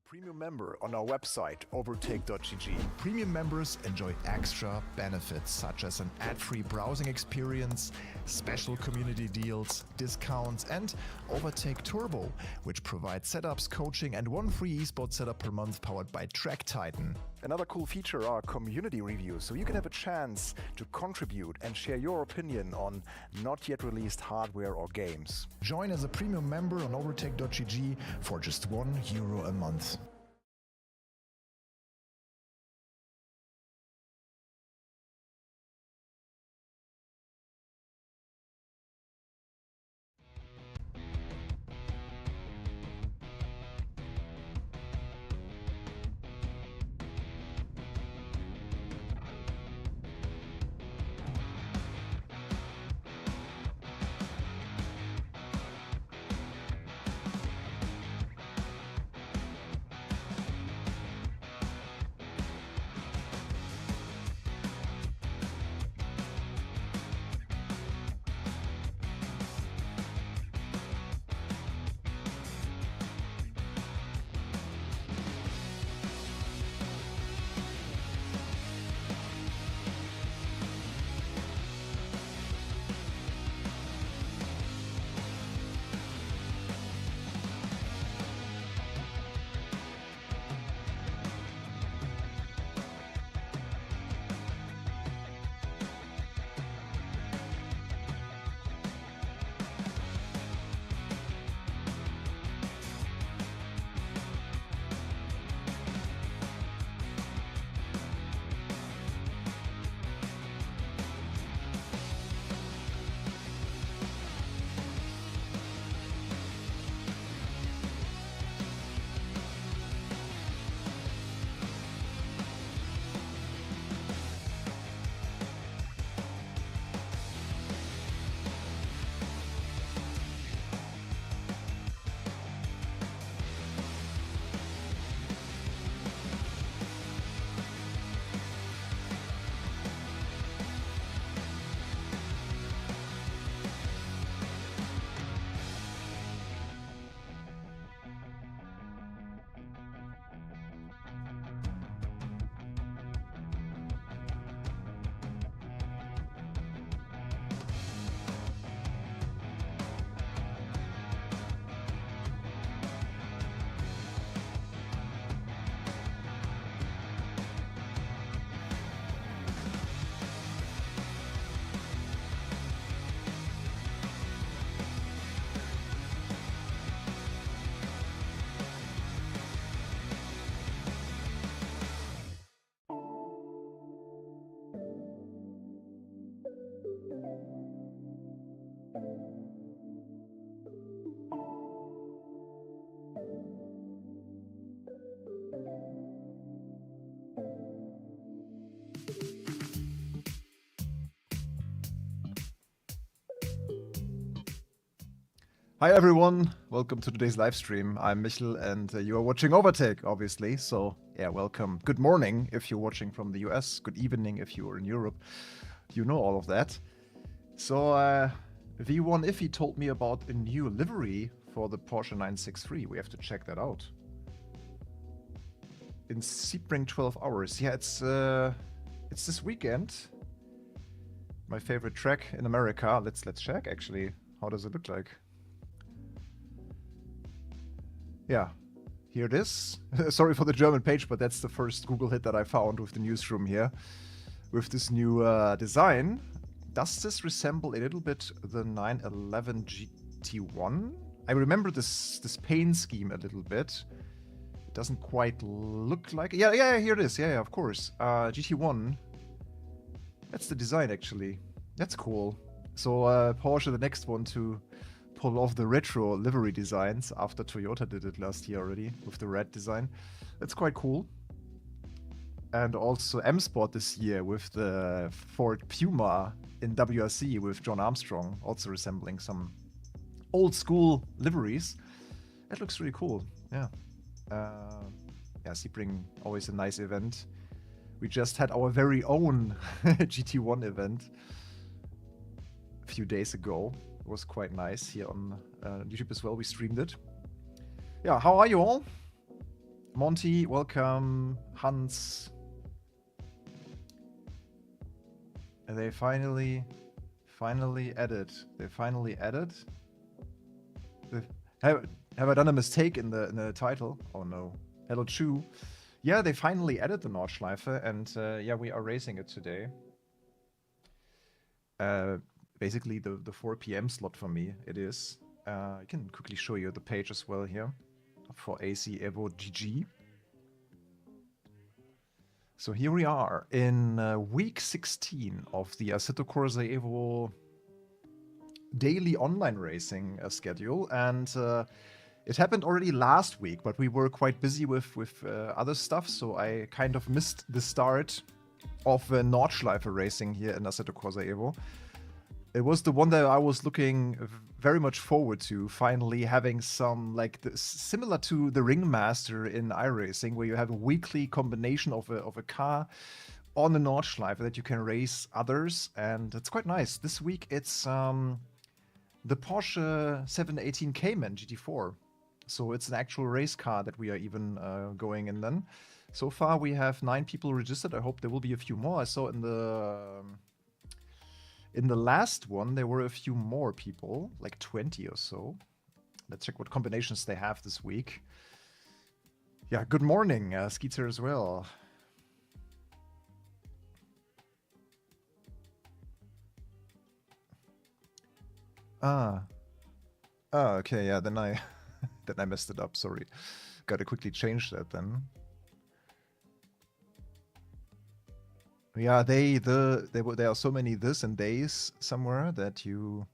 Premium member on our website, overtake.gg. Premium members enjoy extra benefits such as an ad-free browsing experience, special community deals, discounts, and Overtake Turbo, which provides setups, coaching, and one free esports setup per month powered by Track Titan. Another cool feature are community reviews, so you can have a chance to contribute and share your opinion on not yet released hardware or games. Join as a premium member on overtake.gg for just €1 a month. Hi everyone, welcome to today's live stream. I'm Michel and you are watching Overtake, obviously. So yeah, welcome. Good morning if you're watching from the US. Good evening if you are in Europe. You know all of that. So V1 Iffy told me about a new livery for the Porsche 963. We have to check that out. In Sebring 12 hours. Yeah, it's this weekend. My favorite track in America. Let's check actually. How does it look like? Yeah, here it is. Sorry for the German page, but that's the first Google hit that I found with the newsroom here. With this new design. Does this resemble a little bit the 911 GT1? I remember this paint scheme a little bit. It doesn't quite look like... Yeah, here it is. Yeah, of course. GT1. That's the design, actually. That's cool. So Porsche, the next one to pull off the retro livery designs after Toyota did it last year already with the red design. That's quite cool. And also M-Sport this year with the Ford Puma in WRC with John Armstrong, also resembling some old school liveries. That looks really cool. Yeah. Yeah, Sebring, always a nice event. We just had our very own GT1 event a few days ago. It was quite nice here on YouTube as well. We streamed it. Yeah, how are you all? Monty, welcome. Hans. And they finally added. They finally added. Have I done a mistake in the title? Oh no. Hello Chu. Yeah, they finally added the Nordschleife, and yeah, we are racing it today. Basically, the 4 p.m. slot for me, it is. I can quickly show you the page as well here for AC Evo GG. So here we are in week 16 of the Assetto Corsa EVO daily online racing schedule, and it happened already last week, but we were quite busy with other stuff, so I kind of missed the start of Nordschleife racing here in Assetto Corsa EVO. It was the one that I was looking very much forward to, finally having some, like, similar to the Ringmaster in iRacing, where you have a weekly combination of a car on the Nordschleife that you can race others, and it's quite nice. This week it's the Porsche 718 Cayman GT4. So it's an actual race car that we are even going in then. So far we have 9 people registered. I hope there will be a few more. I saw in the last one there were a few more people, like 20 or so. Let's check what combinations they have this week. Yeah, good morning, Skeeter as well. Okay, yeah, then I messed it up, sorry. Gotta quickly change that then. Yeah, there are so many this and days somewhere that you...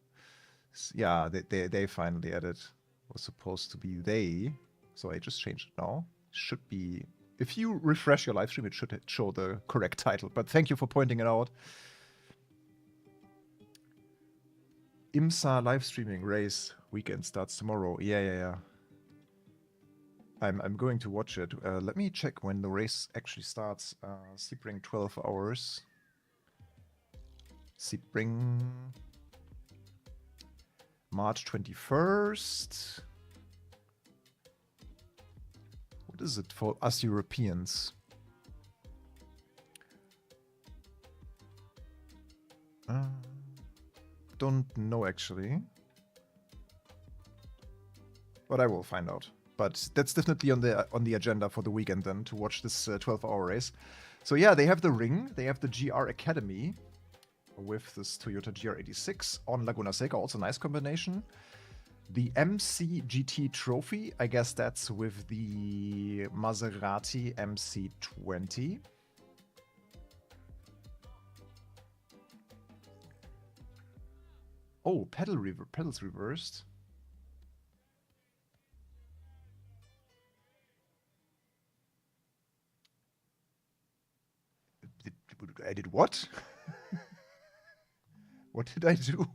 Yeah, they finally added. Was supposed to be they. So I just changed it now. Should be... If you refresh your live stream, it should show the correct title. But thank you for pointing it out. IMSA live streaming race weekend starts tomorrow. Yeah. I'm going to watch it. Let me check when the race actually starts. Sebring 12 hours. Sebring March 21st. What is it for us Europeans? Don't know actually. But I will find out. But that's definitely on the agenda for the weekend then, to watch this 12-hour race. So yeah, they have the Ring, they have the GR Academy with this Toyota GR86 on Laguna Seca, also nice combination. The MC GT Trophy, I guess that's with the Maserati MC20. Oh, pedals reversed. I did what? What did I do?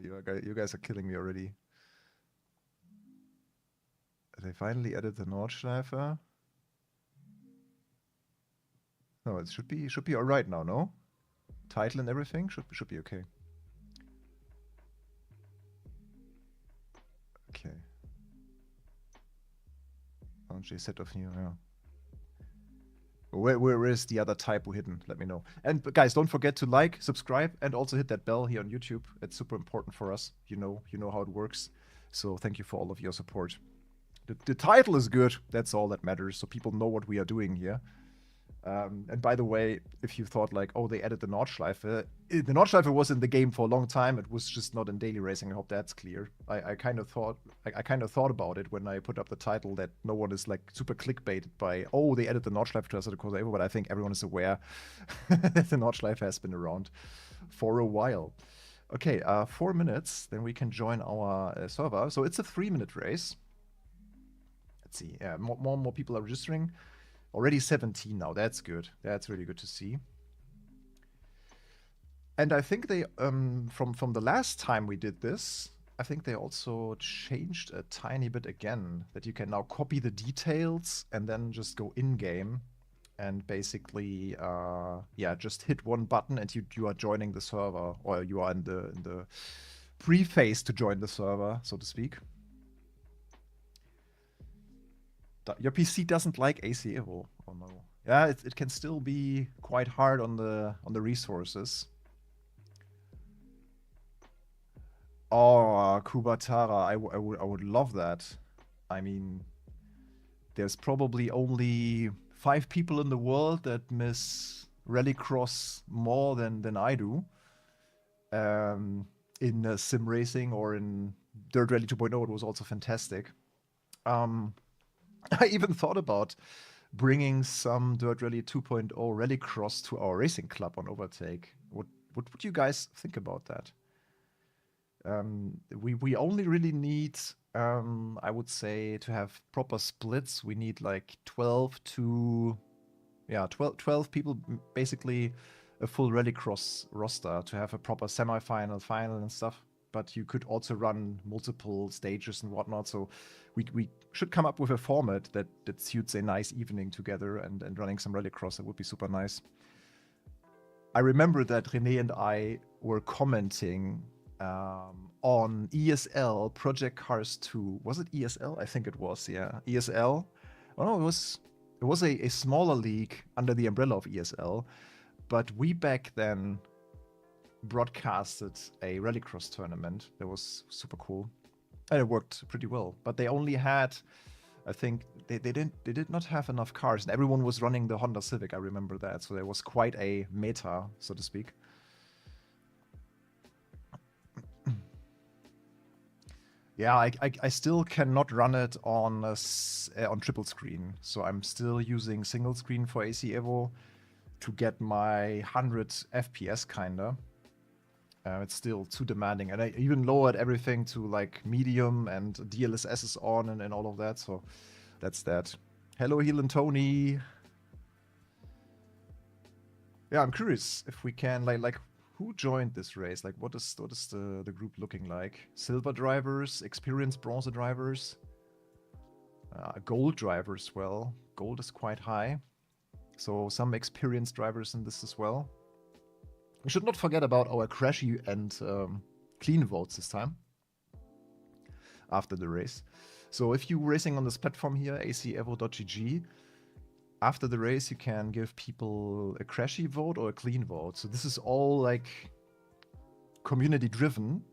You guys are killing me already. They finally added the Nordschleife. No, it should be all right now, no? Title and everything should be okay. Okay. Launch a set of new, yeah. Where is the other typo hidden? Let me know. And guys, don't forget to like, subscribe, and also hit that bell here on YouTube. It's super important for us. You know how it works. So thank you for all of your support. The title is good. That's all that matters. So people know what we are doing here. And by the way, if you thought like, oh, they added the Nordschleife, the Nordschleife was in the game for a long time. It was just not in daily racing. I hope that's clear. I kind of thought about it when I put up the title that no one is like super clickbaited by, oh, they added the Nordschleife to Assetto Corsa EVO, but I think everyone is aware that the Nordschleife has been around for a while. Okay, 4 minutes, then we can join our server. So it's a 3-minute race. Let's see. Yeah, more people are registering. Already 17 now. That's good. That's really good to see. And I think they, from the last time we did this, I think they also changed a tiny bit again, that you can now copy the details and then just go in-game and basically, yeah, just hit one button and you are joining the server, or you are in the pre-phase to join the server, so to speak. Your PC doesn't like AC EVO. Oh no. Yeah, it can still be quite hard on the resources. Oh, Kubatara, I would love that. I mean, there's probably only 5 people in the world that miss Rallycross more than I do. In sim racing or in Dirt Rally 2.0, it was also fantastic. I even thought about bringing some Dirt Rally 2.0 Rallycross to our racing club on Overtake. What would you guys think about that? We only really need, I would say, to have proper splits. We need like 12 people, basically a full Rallycross roster to have a proper semi-final, final and stuff. But you could also run multiple stages and whatnot. So we should come up with a format that suits a nice evening together and running some Rallycross. That would be super nice. I remember that René and I were commenting on ESL Project Cars 2. Was it ESL? I think it was, yeah. ESL. Oh no, it was a smaller league under the umbrella of ESL. But we back then broadcasted a Rallycross tournament that was super cool, and it worked pretty well. But they only had, I think they did not have enough cars, and everyone was running the Honda Civic. I remember that, so there was quite a meta, so to speak. Yeah, I still cannot run it on triple screen, so I'm still using single screen for AC EVO to get my 100 FPS kinda. It's still too demanding, and I even lowered everything to like medium, and DLSS is on and all of that, so that's that. Hello, Heel and Tony. Yeah, I'm curious if we can, like who joined this race? Like, what is the group looking like? Silver drivers, experienced bronze drivers, gold drivers as well. Gold is quite high, so some experienced drivers in this as well. We should not forget about our crashy and clean votes this time after the race. So if you're racing on this platform here, acevo.gg, after the race you can give people a crashy vote or a clean vote. So this is all like community driven.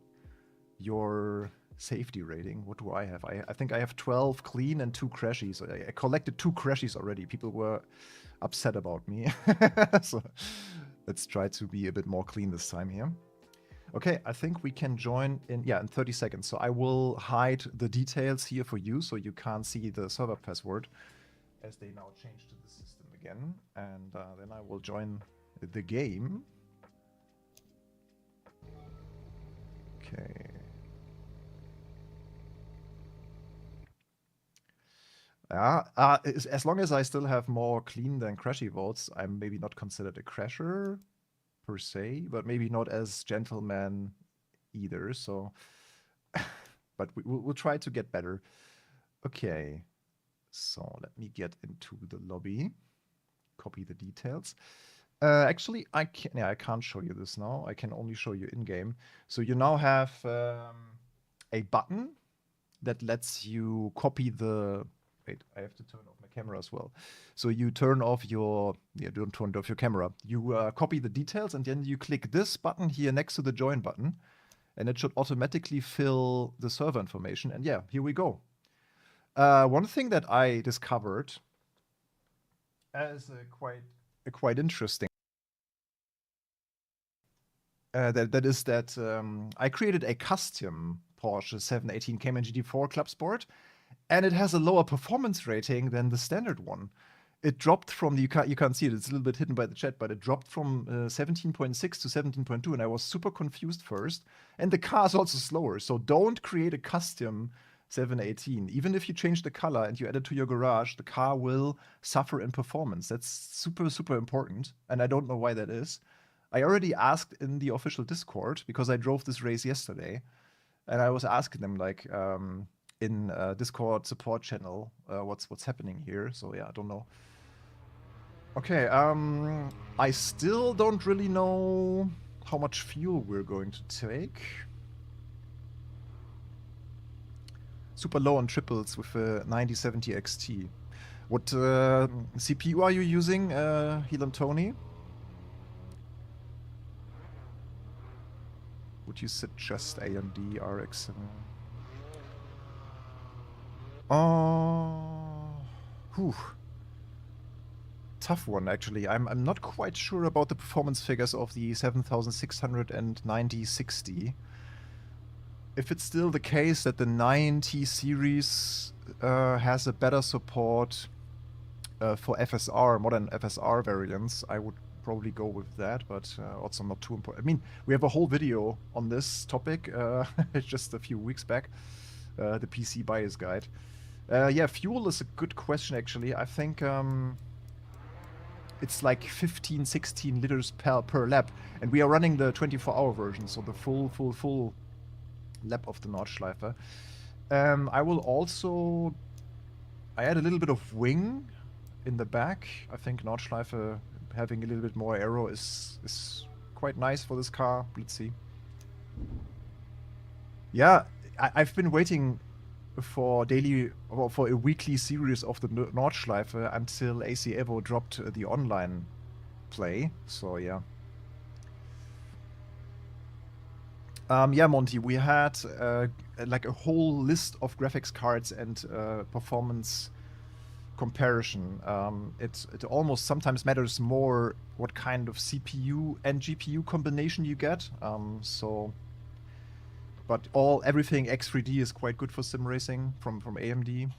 Your safety rating, what do I have? I think I have 12 clean and 2 crashies. I collected 2 crashies already. People were upset about me. So let's try to be a bit more clean this time here. Okay, I think we can join in 30 seconds. So I will hide the details here for you so you can't see the server password, as they now changed to the system again. And then I will join the game. Okay. As long as I still have more clean than crashy votes, I'm maybe not considered a crasher per se, but maybe not as gentleman either. So, but we'll try to get better. Okay, so let me get into the lobby, copy the details. Actually, I can't show you this now. I can only show you in game. So you now have a button that lets you copy the wait, I have to turn off my camera as well. So you turn off your, don't turn off your camera. You copy the details and then you click this button here next to the join button and it should automatically fill the server information. And yeah, here we go. One thing that I discovered as quite interesting, that is that I created a custom Porsche 718 Cayman GT4 Club Sport, and it has a lower performance rating than the standard one. It dropped from you can't see it, it's a little bit hidden by the chat, but it dropped from 17.6 to 17.2, and I was super confused first. And the car is also slower, so don't create a custom 718. Even if you change the color and you add it to your garage, the car will suffer in performance. That's super, super important, and I don't know why that is. I already asked in the official Discord, because I drove this race yesterday, and I was asking them, like, in Discord support channel, what's happening here. So yeah, I don't know. Okay, I still don't really know how much fuel we're going to take. Super low on triples with a 9070 XT. What CPU are you using, Helium Tony? Would you suggest AMD RX7? Whew. Tough one, actually. I'm not quite sure about the performance figures of the 7600 and 9060. If it's still the case that the 90 series has a better support for FSR, modern FSR variants, I would probably go with that, but also not too important. I mean, we have a whole video on this topic just a few weeks back, the PC bias guide. Yeah, fuel is a good question, actually. I think it's like 15, 16 liters per lap, and we are running the 24-hour version, so the full lap of the Nordschleife. I will also add a little bit of wing in the back. I think Nordschleife having a little bit more aero is quite nice for this car. Let's see. Yeah, I've been waiting for a weekly series of the Nordschleife until AC Evo dropped the online play. So yeah. Yeah, Monty, we had like a whole list of graphics cards and performance comparison. It almost sometimes matters more what kind of CPU and GPU combination you get. But everything X3D is quite good for sim racing from AMD.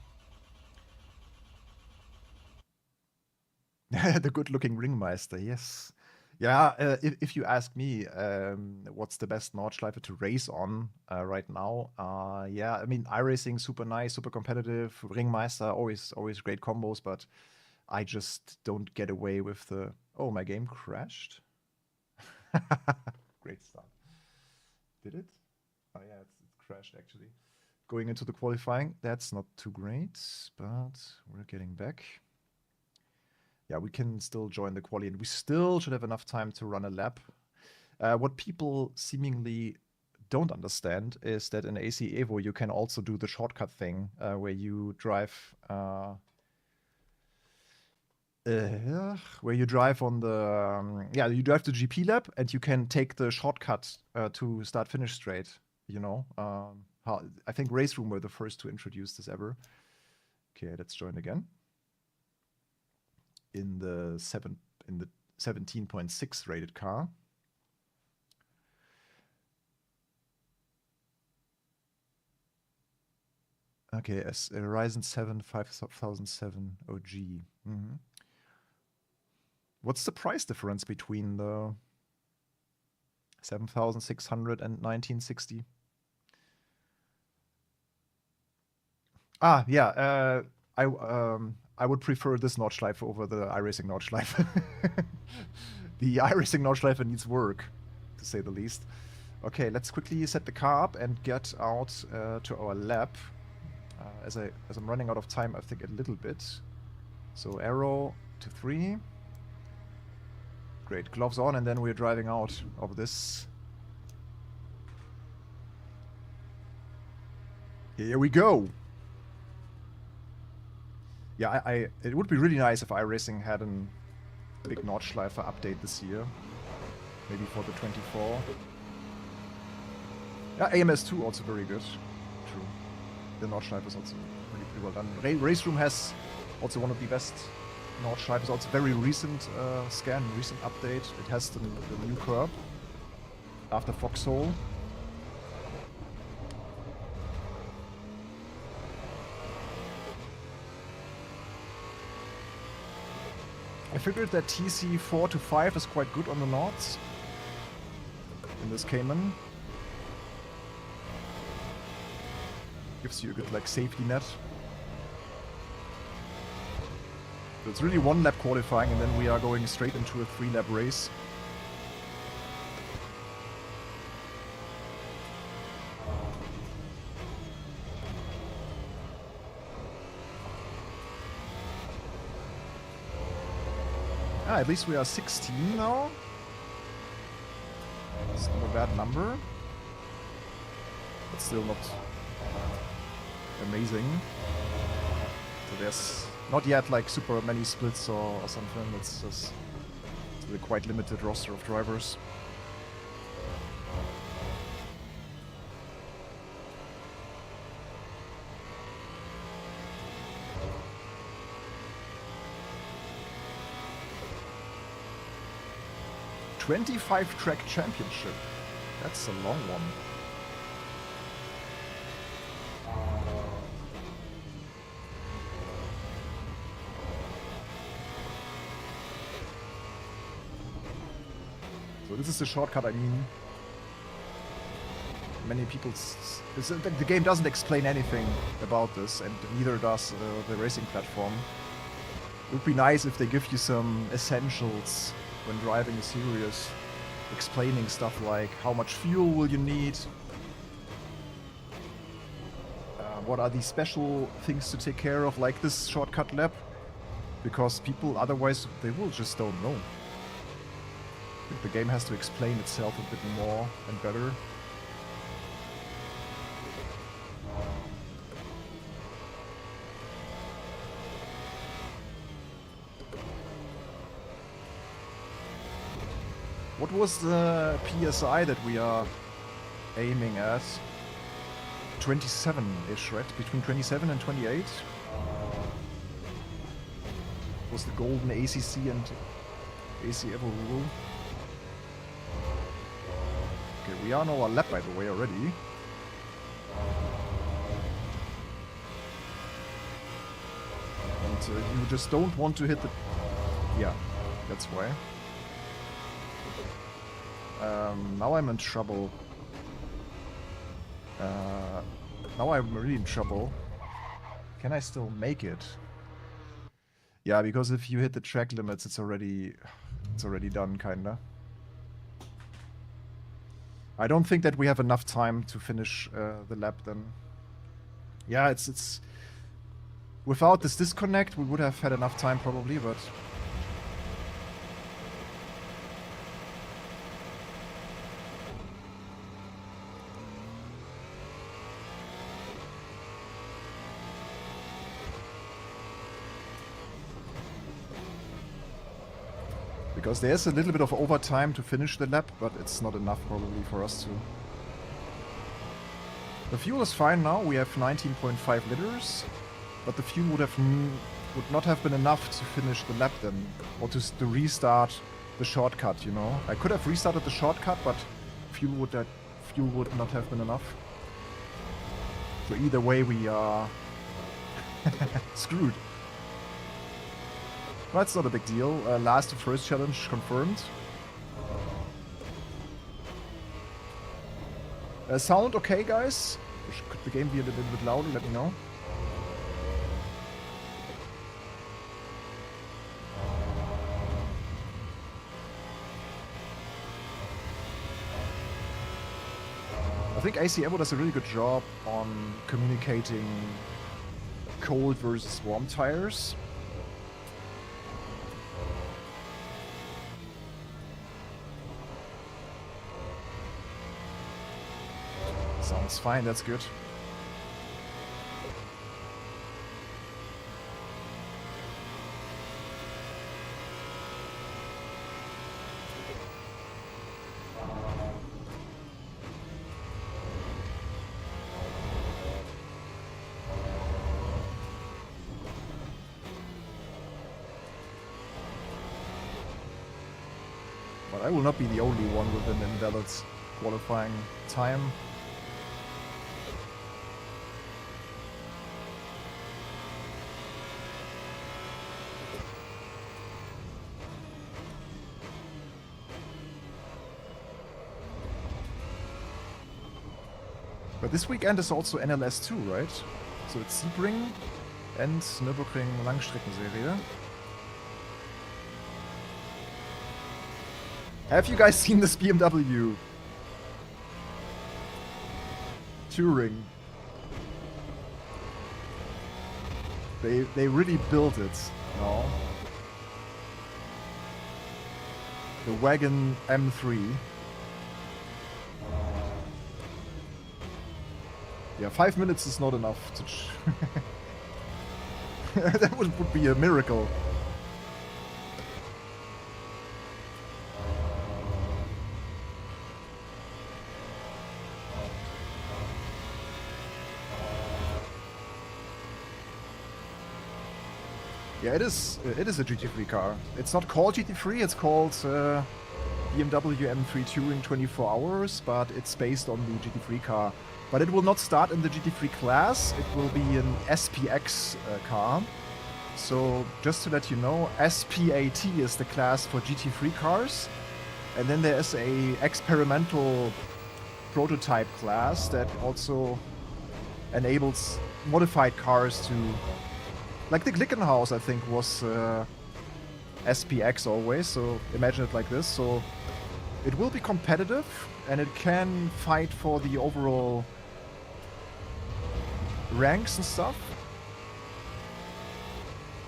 The good-looking Ringmeister, yes. Yeah, if you ask me, what's the best Nordschleife to race on right now? Yeah, I mean, iRacing, super nice, super competitive. Ringmeister, always great combos, but I just don't get away with the... Oh, my game crashed? Great start. Did it? Oh yeah, it crashed actually. Going into the qualifying, that's not too great, but we're getting back. Yeah, we can still join the quali, and we still should have enough time to run a lap. What people seemingly don't understand is that in AC Evo you can also do the shortcut thing, where you drive on the you drive the GP lap, and you can take the shortcut to start-finish straight. You know, I think Race Room were the first to introduce this ever. Okay, let's join again. In the 17.6 rated car. Okay, a Ryzen 7 5007 OG. Mm-hmm. What's the price difference between the 7600 and 1960? Ah, yeah. I would prefer this Nordschleife over the iRacing Nordschleife. The iRacing Nordschleife needs work, to say the least. Okay, let's quickly set the car up and get out to our lap. As I'm running out of time, I think a little bit. So arrow to 3. Great, gloves on, and then we're driving out of this. Here we go. Yeah, it would be really nice if iRacing had a big Nordschleife update this year. Maybe for the 24. Yeah, AMS2 also very good. True. The Nordschleife is also really pretty well done. Race Room has also one of the best Nordschleife. It's also very recent scan, recent update. It has the new curb after Foxhole. I figured that TC 4 to 5 is quite good on the Nords in this Cayman. Gives you a good like safety net. So it's really 1 lap qualifying and then we are going straight into a 3 lap race. At least we are 16 now. It's not a bad number. But still not amazing. So there's not yet like super many splits or something. It's just a quite limited roster of drivers. '25 track championship. That's a long one. So this is the shortcut. I mean, many people. The game doesn't explain anything about this, and neither does the racing platform. It would be nice if they give you some essentials when driving a series, explaining stuff like how much fuel will you need, what are the special things to take care of, like this shortcut lap, because people otherwise they will just don't know. I think the game has to explain itself a bit more and better. What was the PSI that we are aiming at? 27-ish, right? Between 27 and 28? Was the golden ACC and AC EVO rule? Okay, we are on our lap, by the way, already. And you just don't want to hit the... Yeah, that's why. Now I'm in trouble. Now I'm really in trouble. Can I still make it? Yeah, because if you hit the track limits, it's already done, kinda. I don't think that we have enough time to finish the lap then. Yeah, it's without this disconnect, we would have had enough time probably, but. Because there's a little bit of overtime to finish the lap, but it's not enough probably for us to. The fuel is fine now, we have 19.5 liters, but the fuel would not have been enough to finish the lap then, or to restart the shortcut, you know. I could have restarted the shortcut, but fuel would not have been enough. So either way we are screwed. That's not a big deal. Last to first challenge confirmed. Sound okay, guys? Could the game be a little bit louder? Let me know. I think AC EVO does a really good job on communicating cold versus warm tires. Sounds fine, that's good. I will not be the only one with an invalid qualifying time. But this weekend is also NLS 2, right? So it's Sebring and Nürburgring Langstreckenserie. Have you guys seen this BMW Touring? They really built it, you know? The Wagon M3. Yeah, 5 minutes is not enough to... that would be a miracle. Yeah, it is a GT3 car. It's not called GT3, it's called BMW M3 Touring 24 Hours, but it's based on the GT3 car. But it will not start in the GT3 class, it will be an SPX car. So, just to let you know, SPAT is the class for GT3 cars. And then there is a experimental prototype class that also enables modified cars to... Like the Glickenhaus, I think, was SPX always, so imagine it like this. So, it will be competitive, and it can fight for the overall ranks and stuff,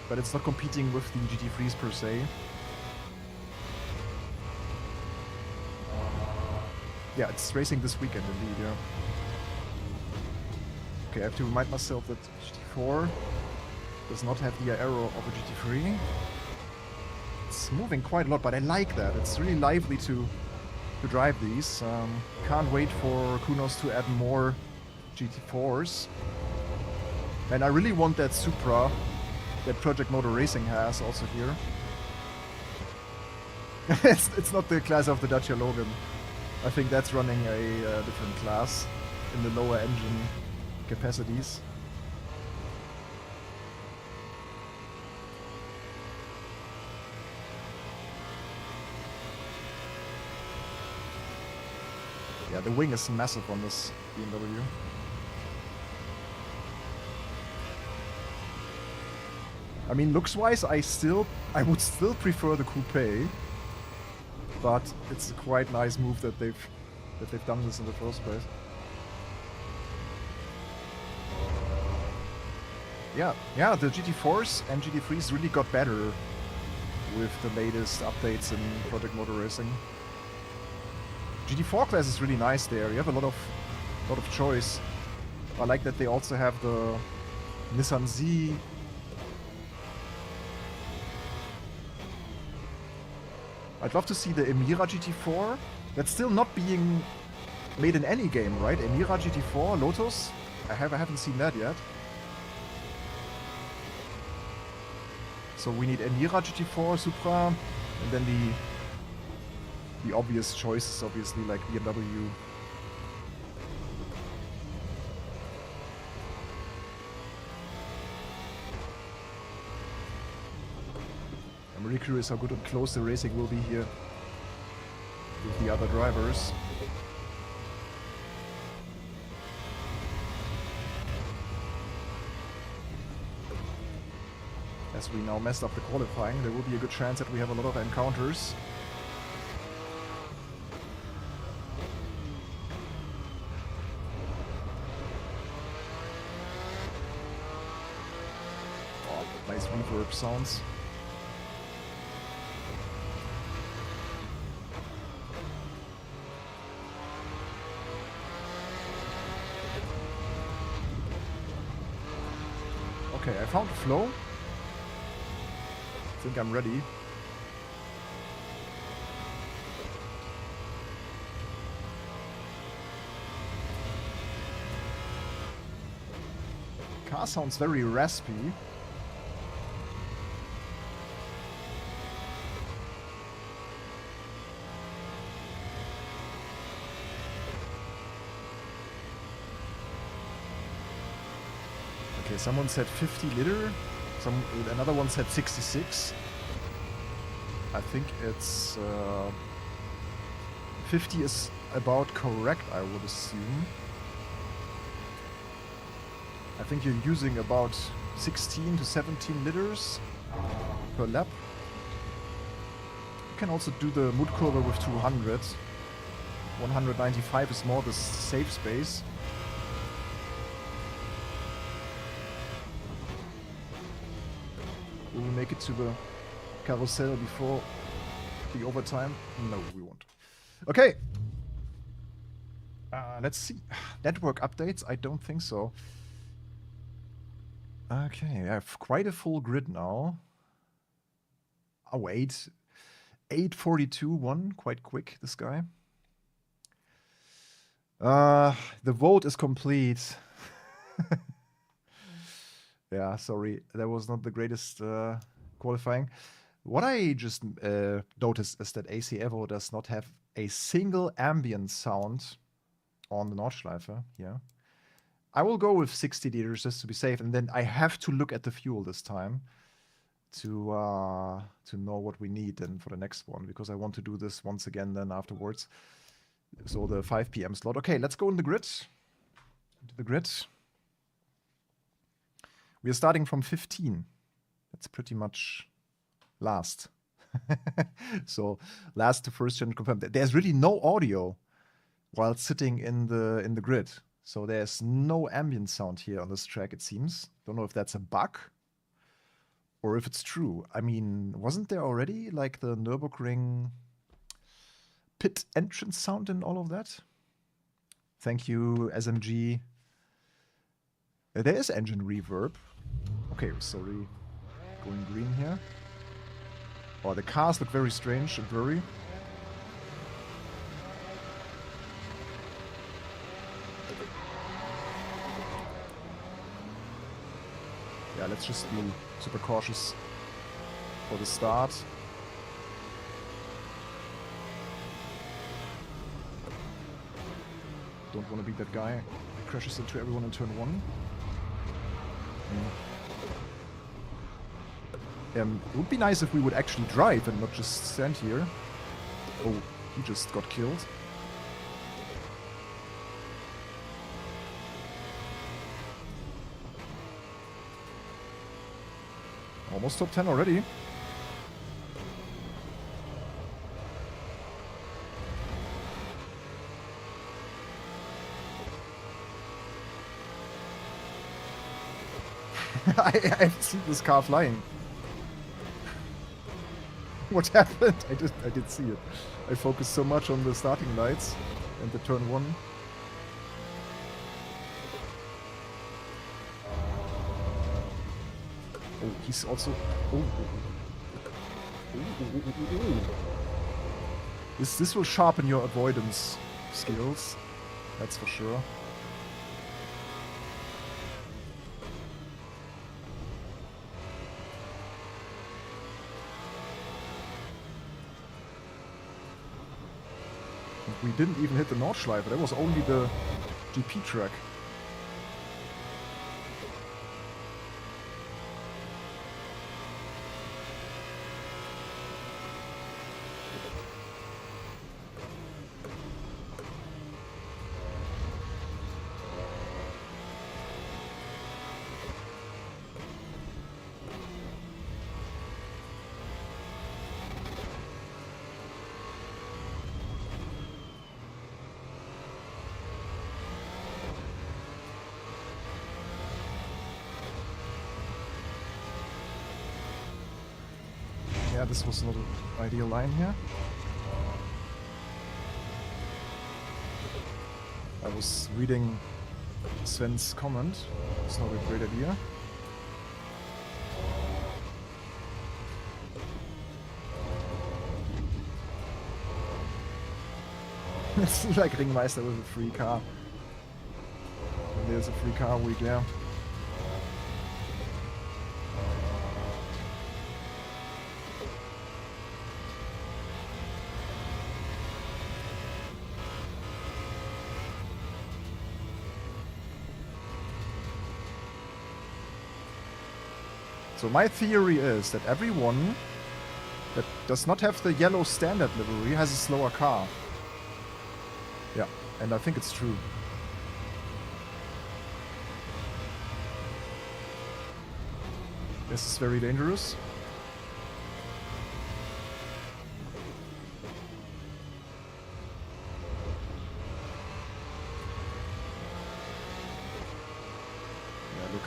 but it's not competing with the GT3s per se. Yeah, it's racing this weekend indeed, yeah. Okay, I have to remind myself that GT4 does not have the aero of a GT3. It's moving quite a lot, but I like that. It's really lively to drive these. Can't wait for Kunos to add more GT4s. And I really want that Supra that Project Motor Racing has also here. it's not the class of the Dacia Logan. I think that's running a different class in the lower engine capacities. Yeah, the wing is massive on this BMW. I mean, looks-wise, I would still prefer the coupe, but it's a quite nice move that they've done this in the first place. Yeah, the GT4s and GT3s really got better with the latest updates in Project Motor Racing. GT4 class is really nice there. You have a lot of choice. I like that they also have the Nissan Z. I'd love to see the Emira GT4. That's still not being made in any game, right? Emira GT4, Lotus? I haven't seen that yet. So we need Emira GT4, Supra, and then the obvious choices, obviously, like BMW. I'm really curious how good and close the racing will be here with the other drivers. As we now messed up the qualifying, there will be a good chance that we have a lot of encounters. Oh, nice reverb sounds. Okay, I found the flow. I think I'm ready. Car sounds very raspy. Okay, someone said 50 liter. Another one said 66. I think it's 50 is about correct, I would assume. I think you're using about 16 to 17 liters per lap. You can also do the mood curve with 200. 195 is more the safe space. Will we make it to the carousel before the overtime? No, we won't. Okay. Let's see. Network updates? I don't think so. Okay, I have quite a full grid now. Oh, wait. 842-1. Quite quick, this guy. The vote is complete. Yeah, sorry. That was not the greatest qualifying. What I just noticed is that AC EVO does not have a single ambient sound on the Nordschleife here. I will go with 60 liters just to be safe, and then I have to look at the fuel this time to know what we need then for the next one, because I want to do this once again then afterwards. So the 5 p.m. slot. Okay, let's go in the grid. Into the grid. We are starting from 15. That's pretty much last. So last to first gen confirmed. There's really no audio while sitting in the grid. So there's no ambient sound here on this track, it seems. Don't know if that's a bug or if it's true. I mean, wasn't there already like the Nürburgring pit entrance sound and all of that? Thank you, SMG. There is engine reverb. Okay, sorry. Going green here. Oh, the cars look very strange and blurry. Yeah, let's just be super cautious for the start. Don't want to be that guy that crashes into everyone in turn 1. It would be nice if we would actually drive and not just stand here. Oh, he just got killed. Almost top 10 already. I've seen this car flying. What happened? I did see it. I focused so much on the starting lights and the turn 1. Oh, he's also... Oh. This will sharpen your avoidance skills. That's for sure. We didn't even hit the Nordschleife. That was only the GP track. Yeah, this was not an ideal line here. I was reading Sven's comment. It's not a great idea. It's like Ringmeister with a free car. And there's a free car week, yeah. So my theory is that everyone that does not have the yellow standard livery has a slower car. Yeah, and I think it's true. This is very dangerous. Yeah, look.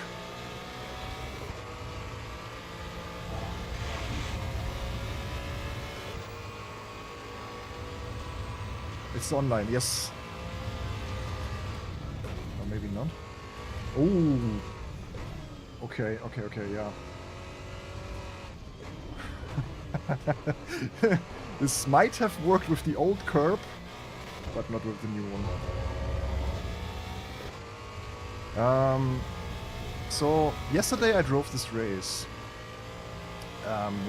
It's online, yes. Or maybe not. Oh. Okay, okay, okay, yeah. This might have worked with the old curb, but not with the new one. So yesterday I drove this race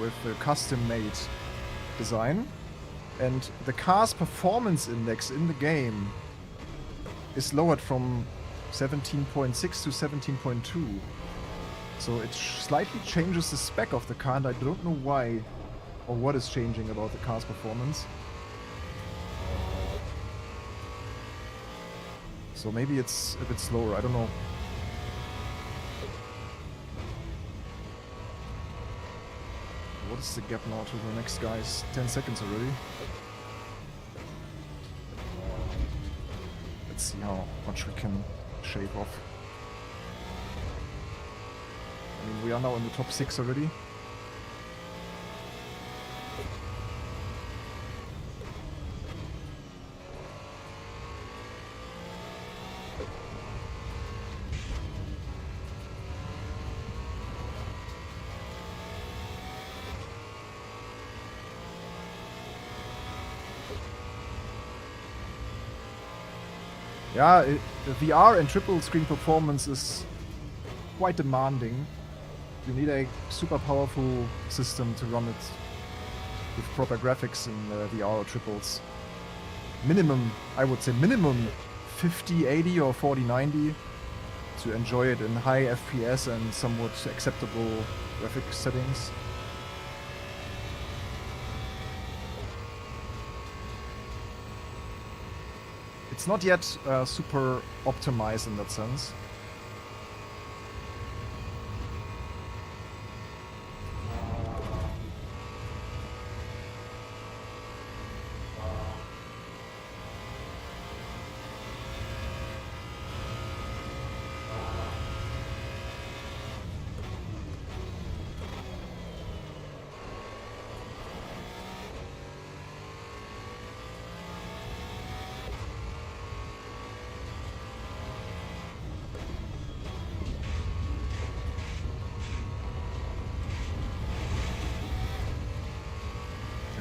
with a custom-made design, and the car's performance index in the game is lowered from 17.6 to 17.2. So it slightly changes the spec of the car, and I don't know why or what is changing about the car's performance. So maybe it's a bit slower, I don't know. What is the gap now to the next guys? 10 seconds already. Let's see how much we can shave off. I mean, we are now in the top 6 already. Yeah, the VR and triple screen performance is quite demanding. You need a super powerful system to run it with proper graphics in VR or triples. Minimum, I would say minimum 5080 or 4090 to enjoy it in high FPS and somewhat acceptable graphics settings. It's not yet super optimized in that sense.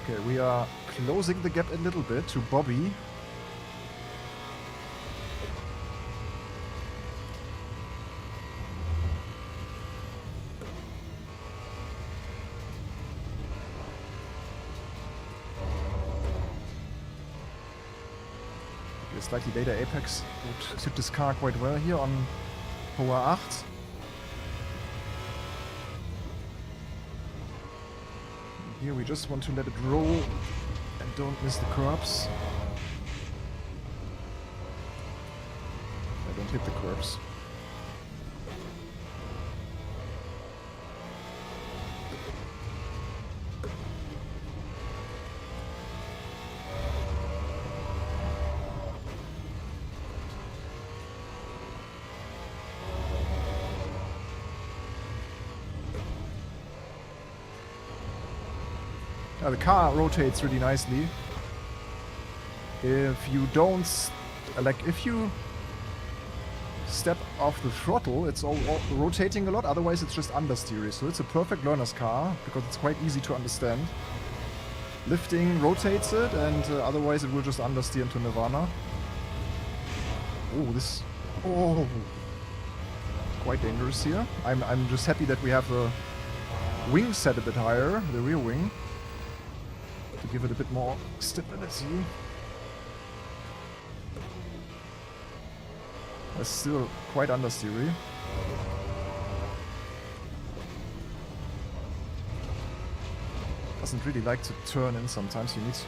Okay, we are closing the gap a little bit to Bobby. Okay, slightly later apex would suit this car quite well here on Power 8. Here we just want to let it roll and don't miss the curbs. I don't hit the curbs. The car rotates really nicely. If you don't, if you step off the throttle, it's all rotating a lot, otherwise it's just understeer. So it's a perfect learner's car, because it's quite easy to understand. Lifting rotates it, and otherwise it will just understeer into Nirvana. Oh, this... Oh! Quite dangerous here. I'm just happy that we have the wing set a bit higher, the rear wing, to give it a bit more stability. It's still quite understeery. Doesn't really like to turn in sometimes. You need to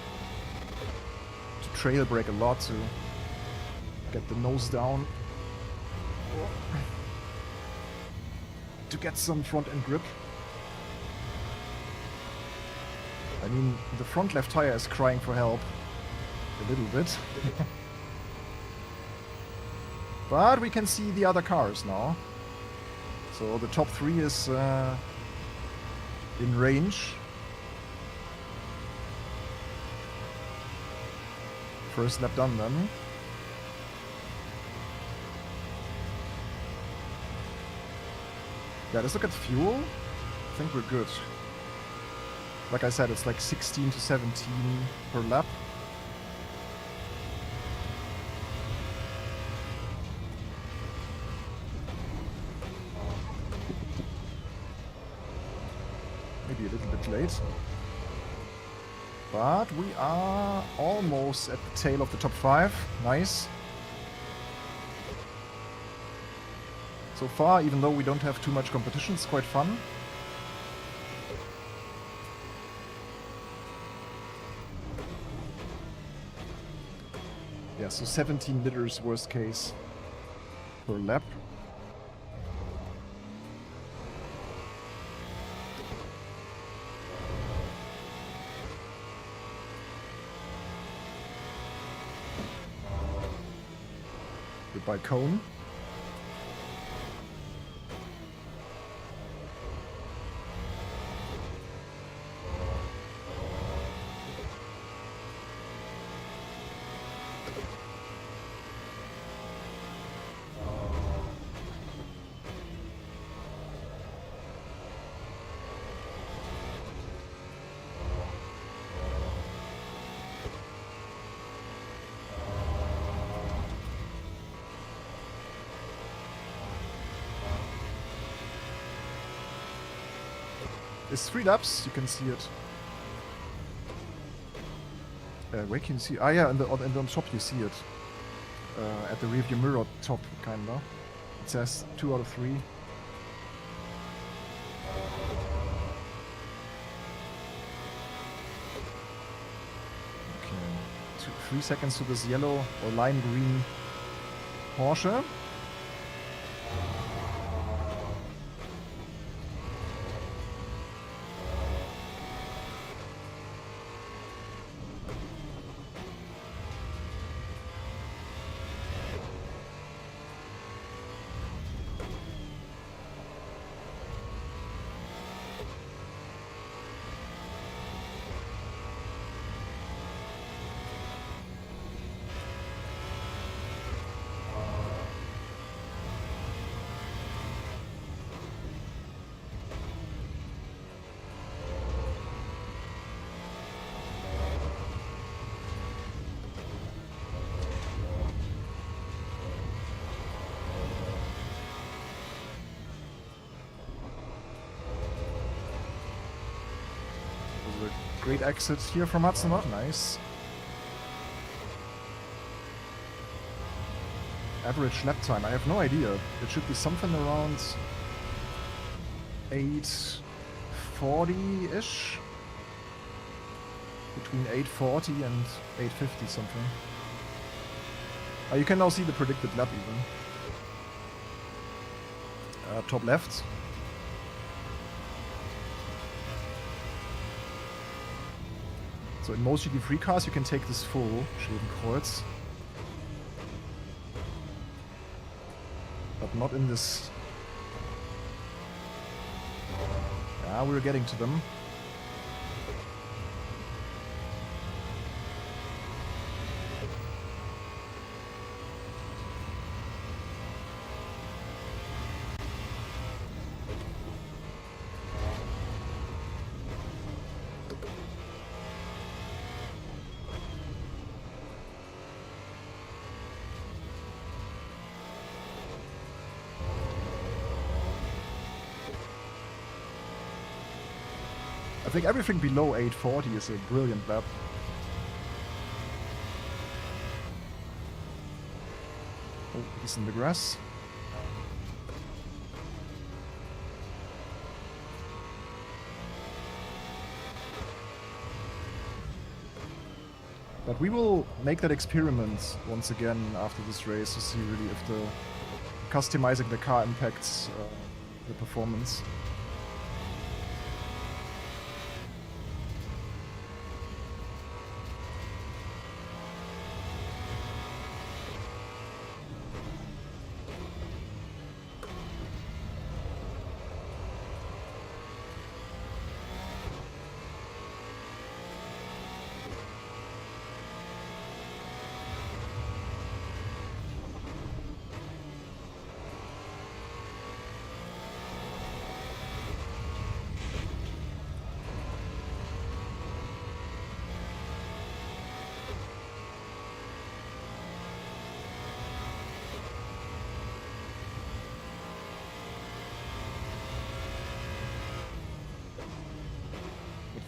trail brake a lot to get the nose down. To get some front end grip. I mean, the front left tire is crying for help. A little bit. But we can see the other cars now. So the top 3 is in range. First lap done then. Yeah, let's look at fuel. I think we're good. Like I said, it's like 16 to 17 per lap. Maybe a little bit late. But we are almost at the tail of the top 5. Nice. So far, even though we don't have too much competition, it's quite fun. Yeah, so 17 liters worst case per lap. Goodbye cone. It's 3 laps, you can see it. Where can you see? Ah yeah, and on top you see it. At the rearview mirror top, kinda. It says 2 out of 3. Okay. 3 seconds to this yellow or lime green Porsche. Great exit here from Hudson. Nice. Average lap time, I have no idea. It should be something around 8:40-ish. Between 8:40 and 8:50 something. You can now see the predicted lap even. Top left. So in most GT3 cars you can take this full Schwedenkreuz. But not in this. Yeah, we're getting to them. I think everything below 8:40 is a brilliant lap. Oh, he's in the grass. But we will make that experiment once again after this race to see really if the customizing the car impacts the performance.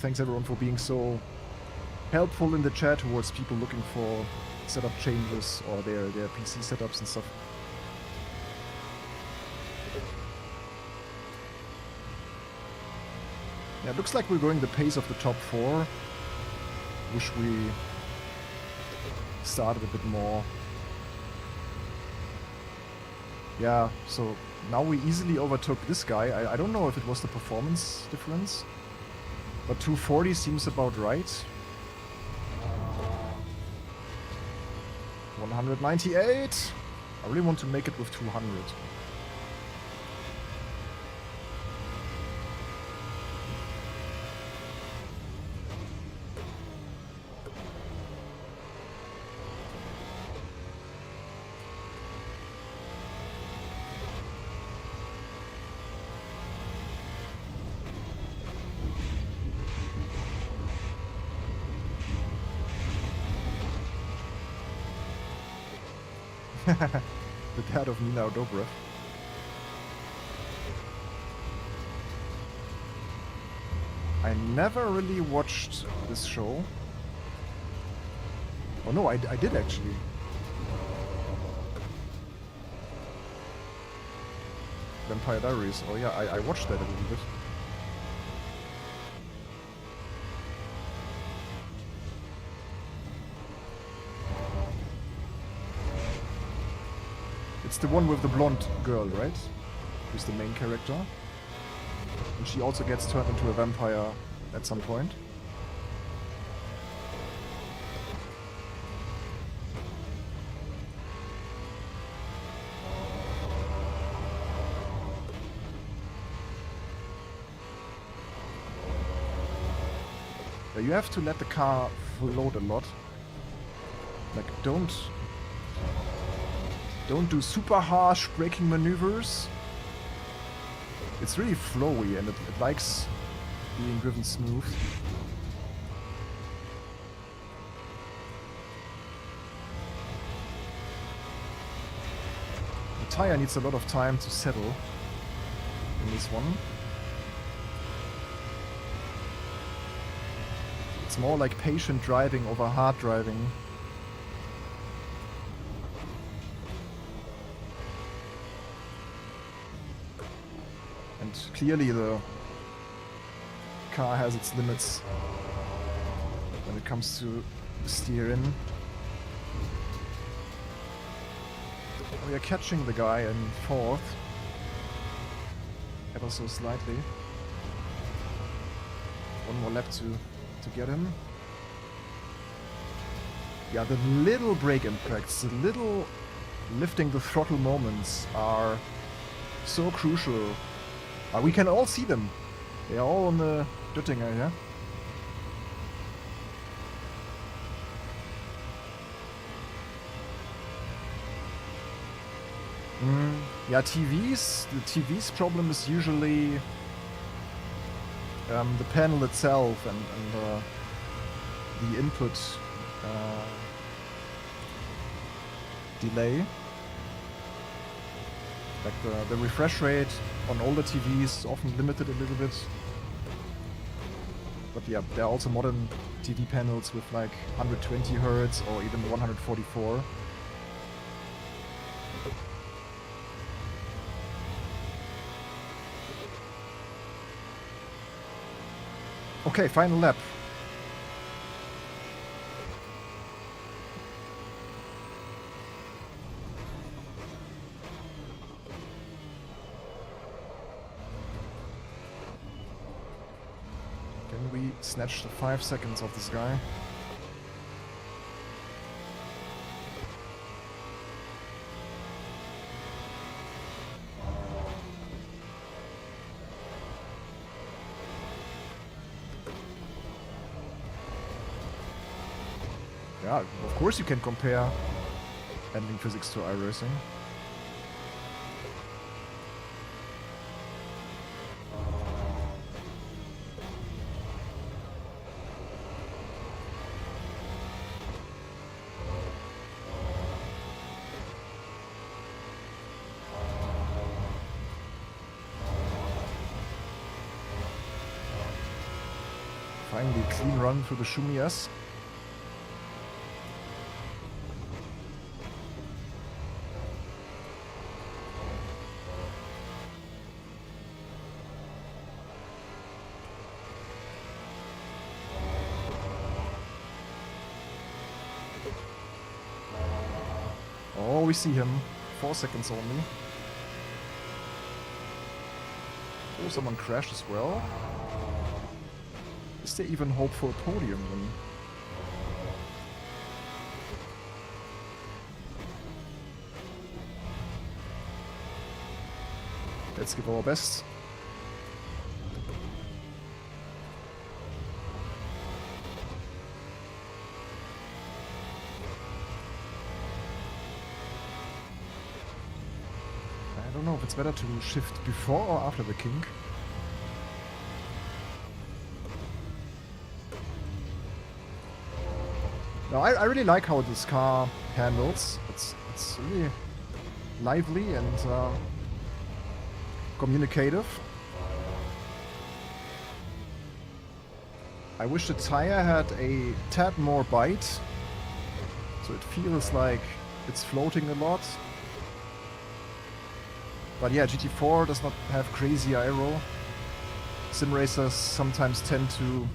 Thanks everyone for being so helpful in the chat towards people looking for setup changes or their PC setups and stuff. Yeah, it looks like we're going the pace of the top 4. Wish we started a bit more. Yeah, so now we easily overtook this guy. I don't know if it was the performance difference. But 240 seems about right. 198. I really want to make it with 200. The dad of Nina Dobrev. I never really watched this show. Oh no, I did actually. Vampire Diaries. Oh yeah, I watched that a little bit. It's the one with the blonde girl, right? Who's the main character. And she also gets turned into a vampire at some point. Yeah, you have to let the car float a lot. Like, don't do super harsh braking maneuvers. It's really flowy and it likes being driven smooth. The tire needs a lot of time to settle in this one. It's more like patient driving over hard driving. Clearly the car has its limits when it comes to steering. We are catching the guy in 4th, ever so slightly. One more lap to get him. Yeah, the little brake impacts, the little lifting the throttle moments are so crucial. We can all see them. They are all on the Döttinger, yeah? Yeah, TVs. The TV's problem is usually the panel itself and the input delay. Like the refresh rate on older TVs is often limited a little bit. But yeah, there are also modern TV panels with like 120 Hz or even 144. Okay, final lap. snatch the 5 seconds off this guy. Yeah, of course you can compare handling physics to iRacing. Finally, a clean run through the Schumi S. Oh, we see him. 4 seconds only. Oh, someone crashed as well. Is there even hope for a podium then? Let's give our best. I don't know if it's better to shift before or after the kink. No, I really like how this car handles. It's really lively and communicative. I wish the tire had a tad more bite, so it feels like it's floating a lot. But yeah, GT4 does not have crazy aero. Sim racers sometimes tend to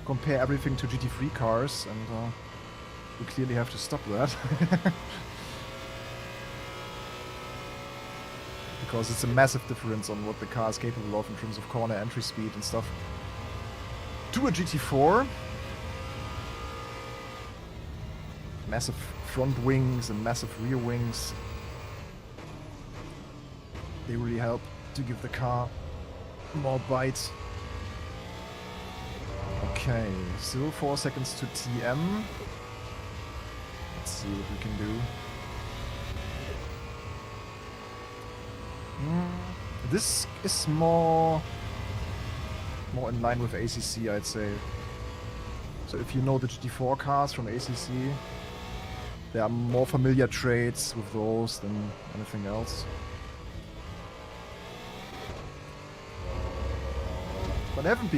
compare everything to GT3 cars, and we clearly have to stop that. Because it's a massive difference on what the car is capable of in terms of corner entry speed and stuff. To a GT4. Massive front wings and massive rear wings. They really help to give the car more bite. Okay, still 4 seconds to TM. Let's see what we can do. This is more in line with ACC, I'd say. So if you know the GT4 cars from ACC, there are more familiar traits with those than anything else. But I haven't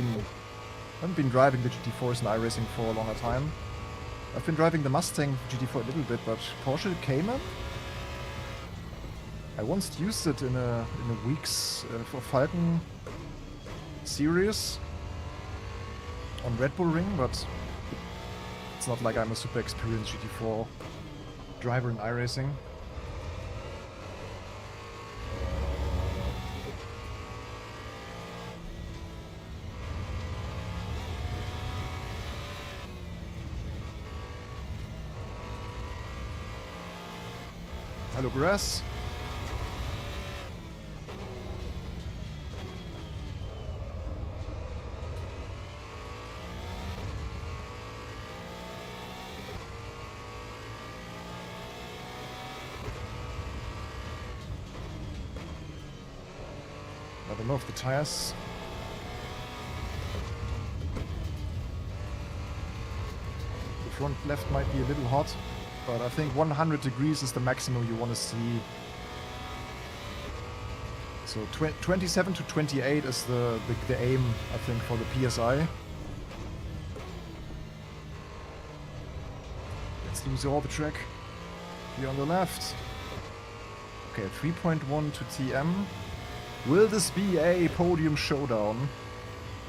been driving the GT4s in iRacing for a longer time. I've been driving the Mustang GT4 a little bit, but Porsche Cayman? I once used it in a week's for Falcon series on Red Bull Ring, but it's not like I'm a super experienced GT4 driver in iRacing. Hello, grass. I don't know if the tires... The front left might be a little hot. But I think 100 degrees is the maximum you want to see. So 27 to 28 is the aim, I think, for the PSI. Let's lose all the track. Here on the left. Okay, 3.1 to TM. Will this be a podium showdown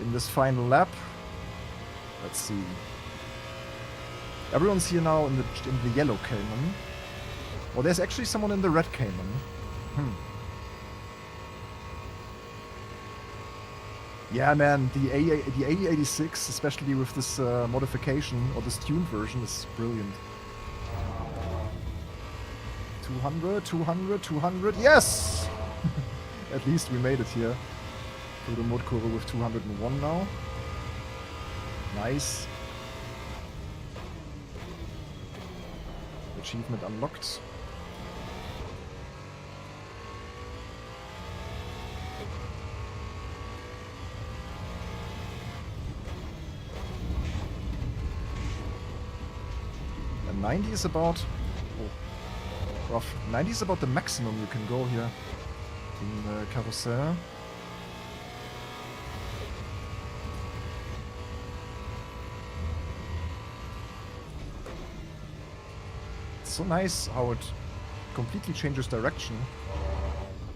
in this final lap? Let's see. Everyone's here now in the yellow Cayman. Oh, there's actually someone in the red Cayman. Yeah, man, the AE86, especially with this modification or this tuned version, is brilliant. 200, 200, 200. Yes! At least we made it here. Through the Nordkurve with 201 now. Nice. Achievement unlocked. And 90 is about... Oh, rough. 90 is about the maximum you can go here in Carousel. It's so nice how it completely changes direction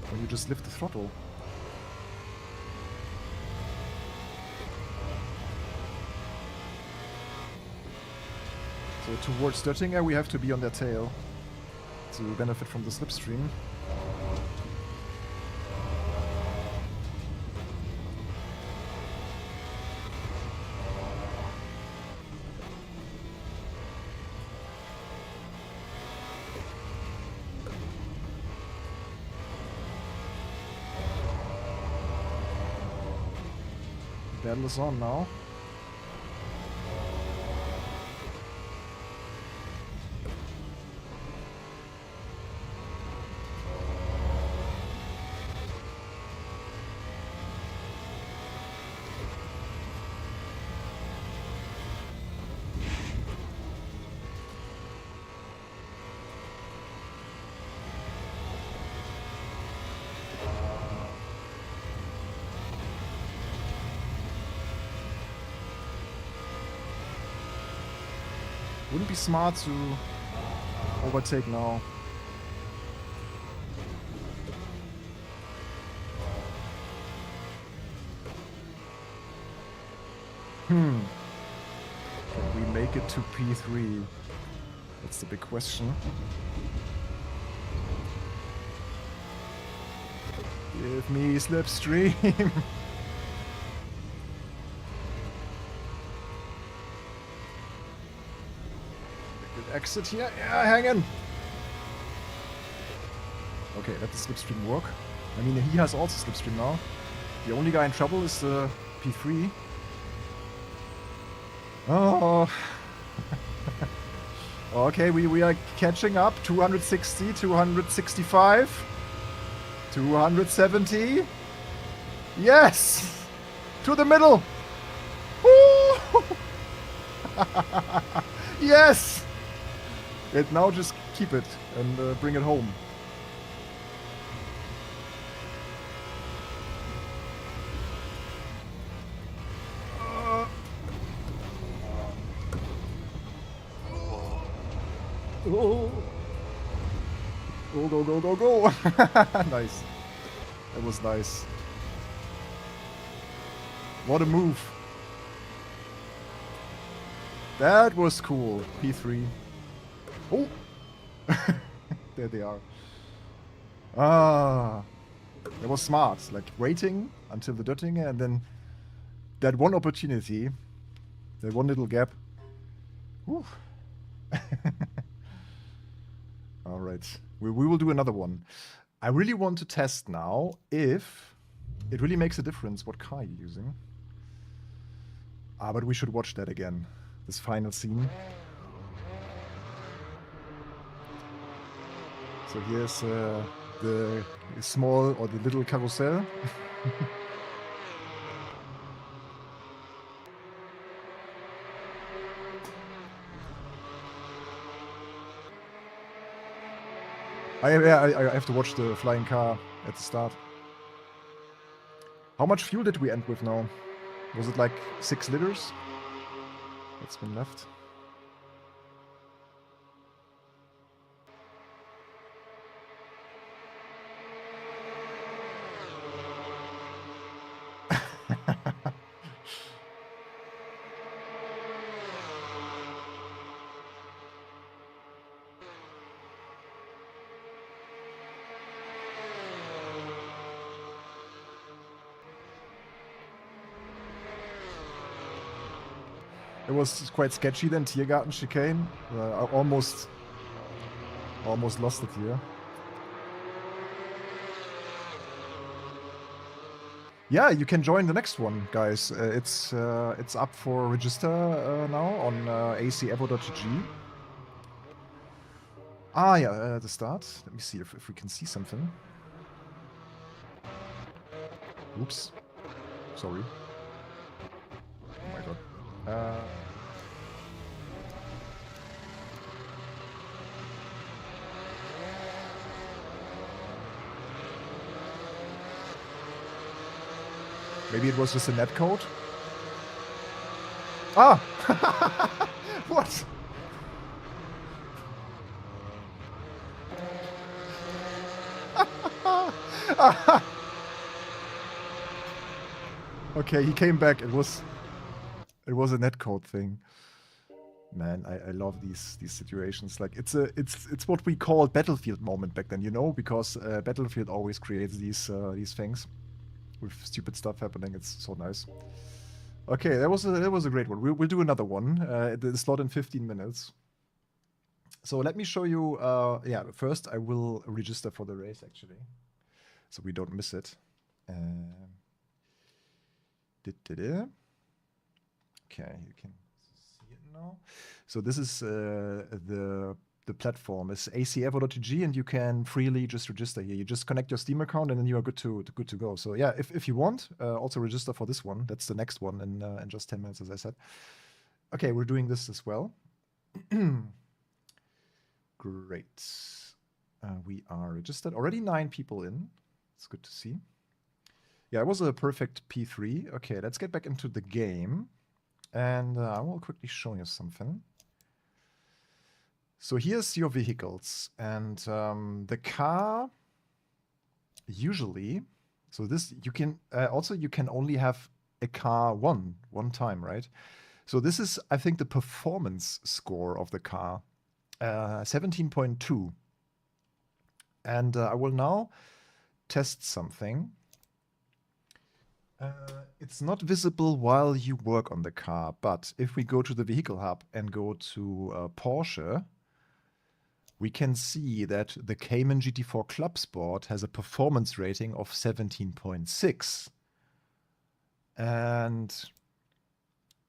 when you just lift the throttle. So towards Döttinger we have to be on their tail to benefit from the slipstream. Battle is on now. Wouldn't be smart to overtake now. Can we make it to P3? That's the big question. Give me slipstream. Exit here. Yeah, hang in. Okay, let the slipstream work. I mean, he has also slipstream now. The only guy in trouble is P3. Oh. Okay, we are catching up. 260, 265, 270. Yes! To the middle! Woo! Yes! And now just keep it and bring it home. Oh. Go, go, go, go, go. Nice. That was nice. What a move. That was cool. P3. Oh! There they are. Ah. That was smart. Like waiting until the Döttinger and then that one opportunity. That one little gap. Whew. Alright. We will do another one. I really want to test now if it really makes a difference what car you're using. But we should watch that again. This final scene. So here's the small or the little carousel. I have to watch the flying car at the start. How much fuel did we end with now? Was it like 6 liters? That's been left. It was quite sketchy then, Tiergarten chicane. I almost lost it here. Yeah, you can join the next one, guys. It's up for register now on acevo.gg. Ah, yeah, the start. Let me see if we can see something. Oops. Sorry. Oh my god. Maybe it was just a netcode? Ah! What? Okay, he came back. It was a netcode thing. Man, I love these situations. Like it's what we call Battlefield moment back then, you know, because Battlefield always creates these things with stupid stuff happening. It's so nice. Okay, that was a great one. We'll do another one. The slot in 15 minutes. So let me show you. Yeah, first I will register for the race actually, so we don't miss it. Okay, you can see it now. So this is the platform is acevo.gg, and you can freely just register here. You just connect your Steam account, and then you are good to go. So yeah, if you want, also register for this one. That's the next one in just 10 minutes, as I said. Okay, we're doing this as well. Great. We are registered. Already 9 people in. It's good to see. Yeah, it was a perfect P3. Okay, let's get back into the game. And I will quickly show you something. So here's your vehicles. And the car, usually, so this, you can, also you can only have a car one time, right? So this is, I think, the performance score of the car. 17.2. And I will now test something. It's not visible while you work on the car, but if we go to the vehicle hub and go to Porsche, we can see that the Cayman GT4 Club Sport has a performance rating of 17.6. And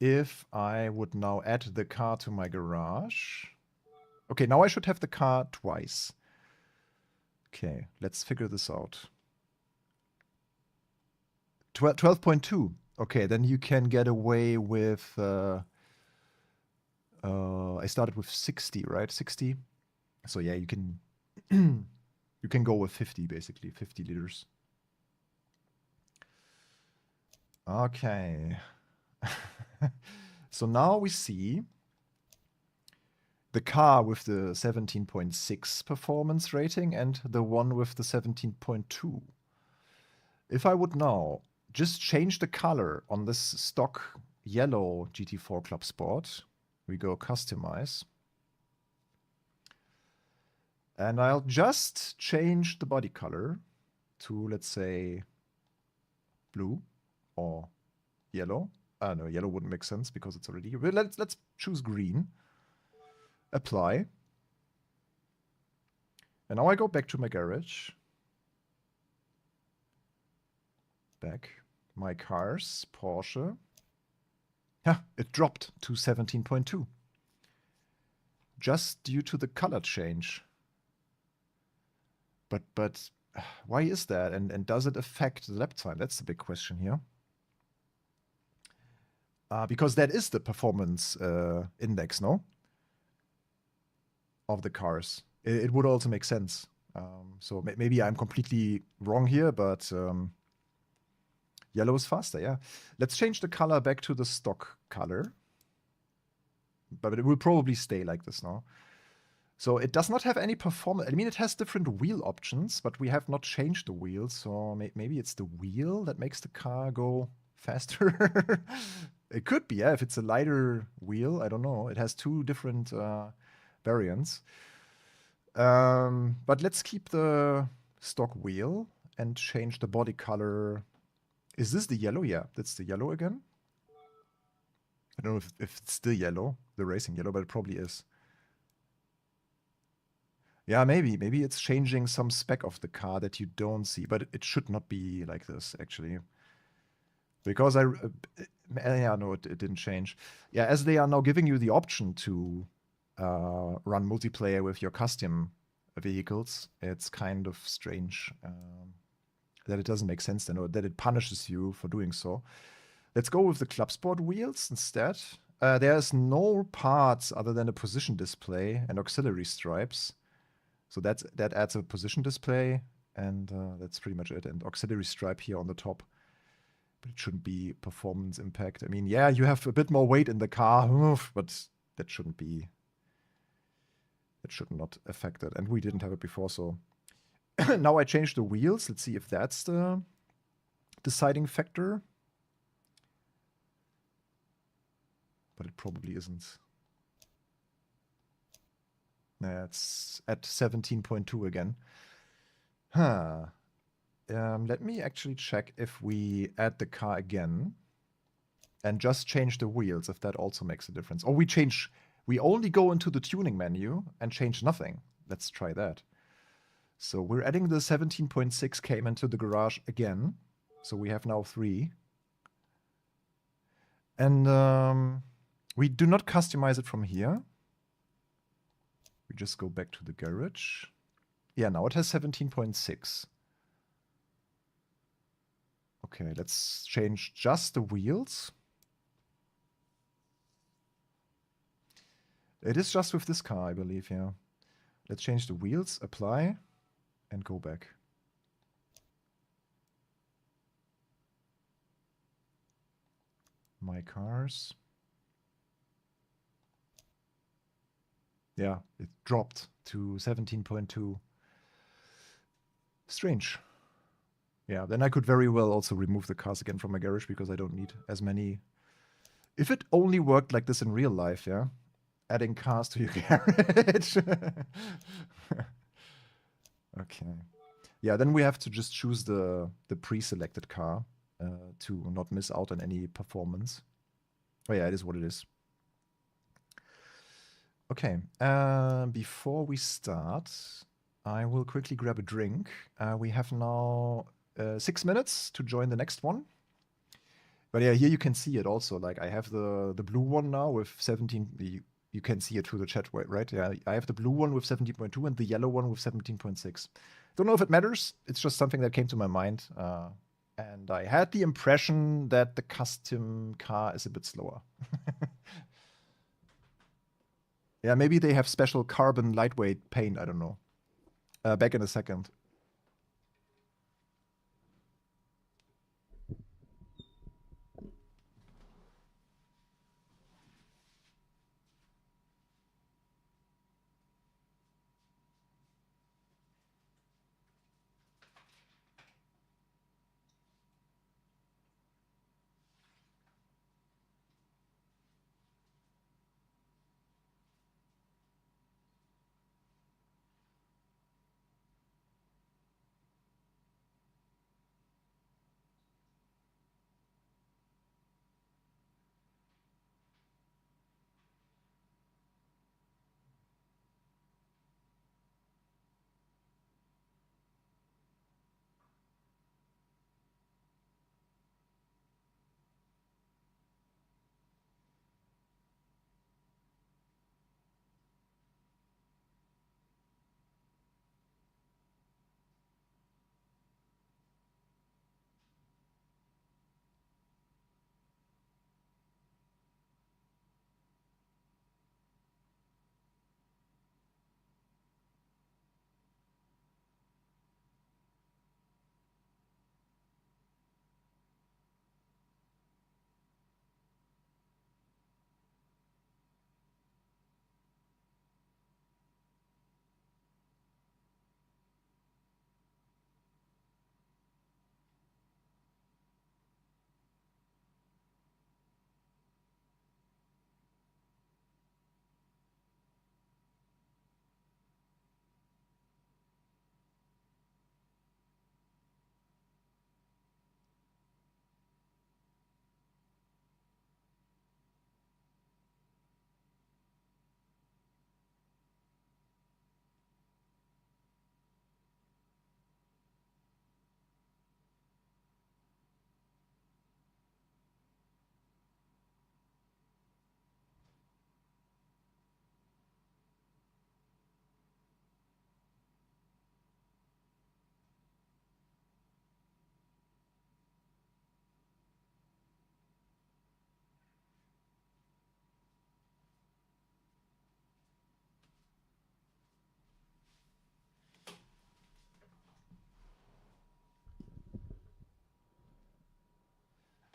if I would now add the car to my garage... Okay, now I should have the car twice. Okay, let's figure this out. 12.2. Okay, then you can get away with... I started with 60, right? 60. So yeah, you can you can go with 50, basically. 50 liters. Okay. So now we see the car with the 17.6 performance rating and the one with the 17.2. If I would now just change the color on this stock yellow GT4 Club Sport, we go customize. And I'll just change the body color to, let's say, blue or yellow. No, yellow wouldn't make sense because it's already... Let's choose green. Apply. And now I go back to my garage. Back. My cars, Porsche. Yeah, it dropped to 17.2. Just due to the color change. But why is that? And does it affect the lap time? That's the big question here. Because that is the performance index, no? Of the cars. It would also make sense. So maybe I'm completely wrong here, but yellow is faster, yeah. Let's change the color back to the stock color. But it will probably stay like this now. So it does not have any performance. I mean, it has different wheel options, but we have not changed the wheels. So maybe it's the wheel that makes the car go faster. It could be, yeah, if it's a lighter wheel. I don't know. It has 2 different variants. But let's keep the stock wheel and change the body color. Is this the yellow? Yeah, that's the yellow again. I don't know if it's still yellow, the racing yellow, but it probably is. Yeah, maybe it's changing some spec of the car that you don't see, but it should not be like this actually. Because yeah, no, it didn't change. Yeah, as they are now giving you the option to run multiplayer with your custom vehicles, it's kind of strange that it doesn't make sense then, or that it punishes you for doing so. Let's go with the Club Sport wheels instead. There's no parts other than a position display and auxiliary stripes. So that adds a position display, and that's pretty much it. And auxiliary stripe here on the top. But it shouldn't be performance impact. I mean, yeah, you have a bit more weight in the car, but that shouldn't be. That should not affect it. And we didn't have it before, so now I changed the wheels. Let's see if that's the deciding factor. But it probably isn't. Nah, it's at 17.2 again. Huh. Let me actually check if we add the car again and just change the wheels, if that also makes a difference. Or we only go into the tuning menu and change nothing. Let's try that. So we're adding the 17.6 came into the garage again. So we have now 3. And we do not customize it from here. We just go back to the garage. Yeah, now it has 17.6. Okay, let's change just the wheels. It is just with this car, I believe, yeah. Let's change the wheels, apply, and go back. My cars. Yeah, it dropped to 17.2. Strange. Yeah, then I could very well also remove the cars again from my garage because I don't need as many. If it only worked like this in real life, yeah? Adding cars to your garage. Okay. Yeah, then we have to just choose the pre-selected car to not miss out on any performance. Oh yeah, it is what it is. Okay, before we start, I will quickly grab a drink. We have now 6 minutes to join the next one. But yeah, here you can see it also. Like I have the blue one now with 17. You can see it through the chat, right? Yeah, I have the blue one with 17.2 and the yellow one with 17.6. Don't know if it matters. It's just something that came to my mind. And I had the impression that the custom car is a bit slower. Yeah, maybe they have special carbon lightweight paint. I don't know. Back in a second.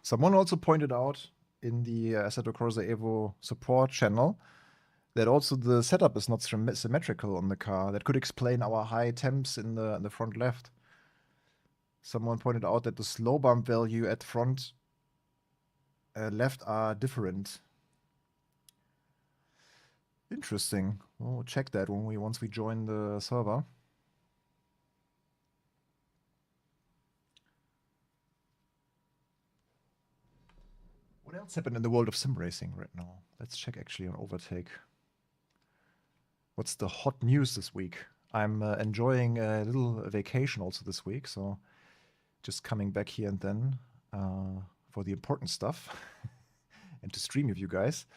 Someone also pointed out in the Assetto Corsa EVO support channel that also the setup is not symmetrical on the car. That could explain our high temps in the front left. Someone pointed out that the slow bump value at front left are different. Interesting. We'll check that once we join the server. What else happened in the world of sim racing right now? Let's check actually on Overtake. What's the hot news this week? I'm enjoying a little vacation also this week, so just coming back here and then for the important stuff and to stream with you guys.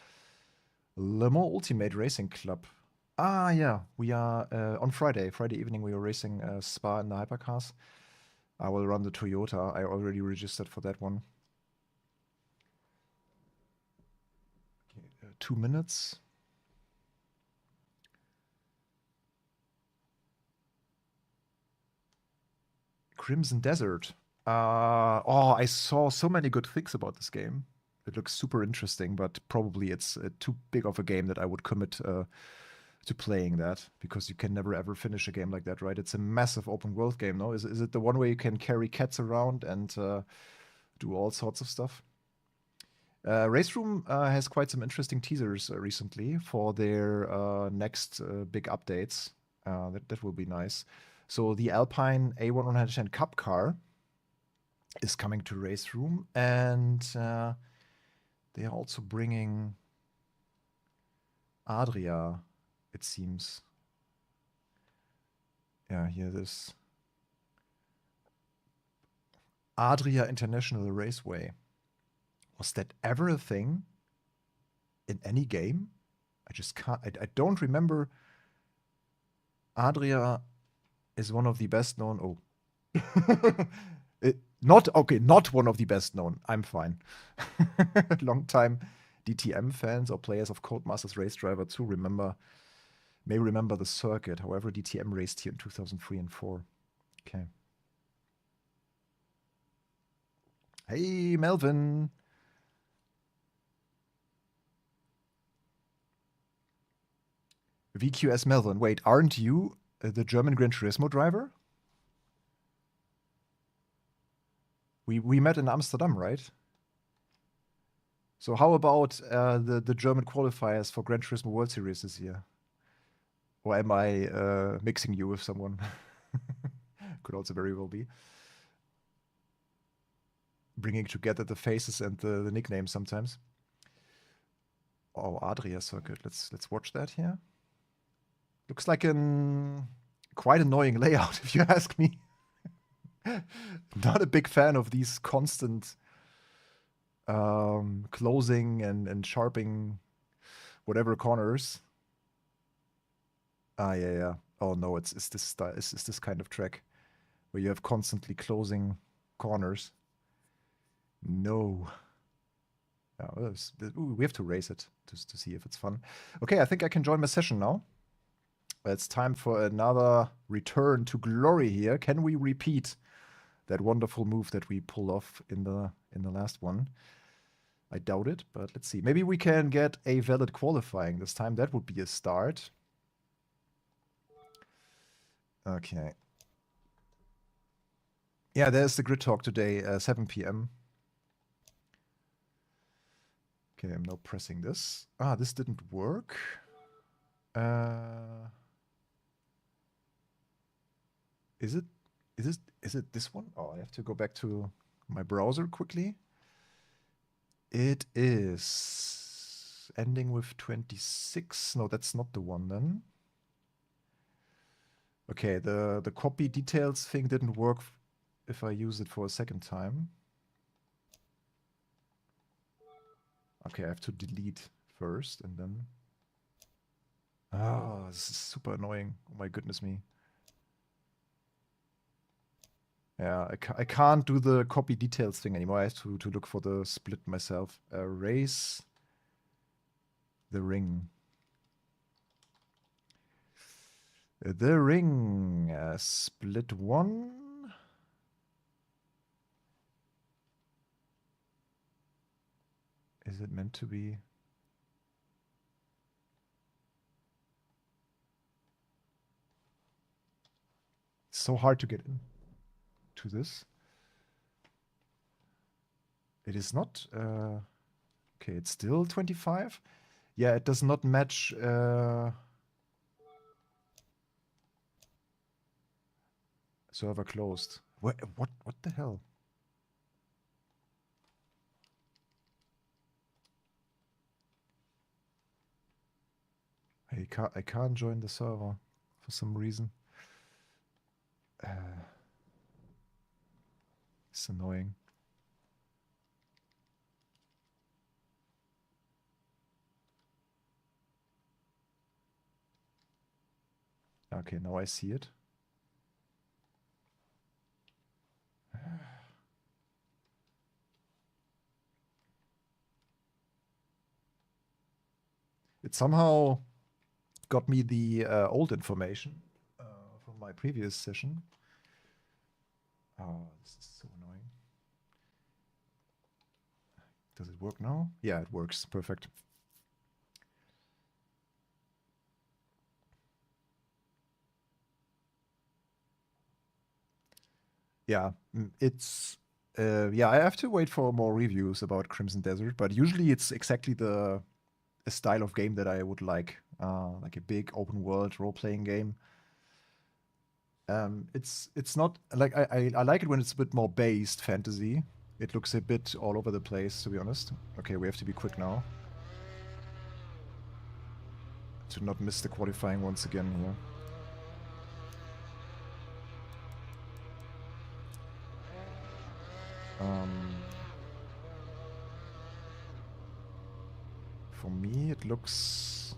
Le Mans Ultimate Racing Club. Ah, yeah, we are on Friday evening. We are racing Spa in the hypercars. I will run the Toyota. I already registered for that one. Okay, 2 minutes. Crimson Desert. Oh, I saw so many good things about this game. It looks super interesting, but probably it's too big of a game that I would commit to playing that, because you can never ever finish a game like that, right? It's a massive open world game, no? Is it the one where you can carry cats around and do all sorts of stuff? Race Room has quite some interesting teasers recently for their next big updates. That will be nice. So the Alpine A110 Cup car is coming to Race Room, and they are also bringing Adria, it seems. Yeah, here it is. Adria International Raceway. Was that ever a thing in any game? I just can't. I don't remember. Adria is one of the best known. Oh, not one of the best known. I'm fine. Long time DTM fans or players of Codemasters Race Driver 2 may remember the circuit. However, DTM raced here in 2003 and 4. Okay. Hey, Melvin. VQS Melvin. Wait, aren't you the German Gran Turismo driver? We met in Amsterdam, right? So how about the German qualifiers for Gran Turismo World Series this year? Or am I mixing you with someone? Could also very well be. Bringing together the faces and the nicknames sometimes. Oh, Adria circuit. Let's watch that here. Looks like an quite annoying layout, if you ask me. Not a big fan of these constant closing and sharping whatever corners. Ah, yeah. Oh no, it's this style. It's this kind of track where you have constantly closing corners. No. We have to race it to see if it's fun. Okay, I think I can join my session now. It's time for another return to glory here. Can we repeat that wonderful move that we pulled off in the last one? I doubt it, but let's see. Maybe we can get a valid qualifying this time. That would be a start. Okay. Yeah, there's the grid talk today, 7 p.m. Okay, I'm now pressing this. Ah, this didn't work. Is it this one? Oh, I have to go back to my browser quickly. It is ending with 26. No, that's not the one then. Okay, the copy details thing didn't work if I use it for a second time. Okay, I have to delete first and then... Oh, this is super annoying. Oh my goodness me. Yeah, I can't do the copy details thing anymore. I have to look for the split myself. Erase the ring. The ring. Split 1. Is it meant to be? It's so hard to get in to this. It is not. Okay, it's still 25. Yeah, it does not match. Server closed. What the hell? I can't join the server for some reason. It's annoying. Okay, now I see it. It somehow got me the old information from my previous session. Oh, this is so annoying. Does it work now? Yeah, it works. Perfect. Yeah, it's... yeah, I have to wait for more reviews about Crimson Desert, but usually it's exactly the style of game that I would like a big open world role-playing game. It's not like I like it when it's a bit more based fantasy. It looks a bit all over the place, to be honest. Okay, we have to be quick now to not miss the qualifying once again here. For me, it looks...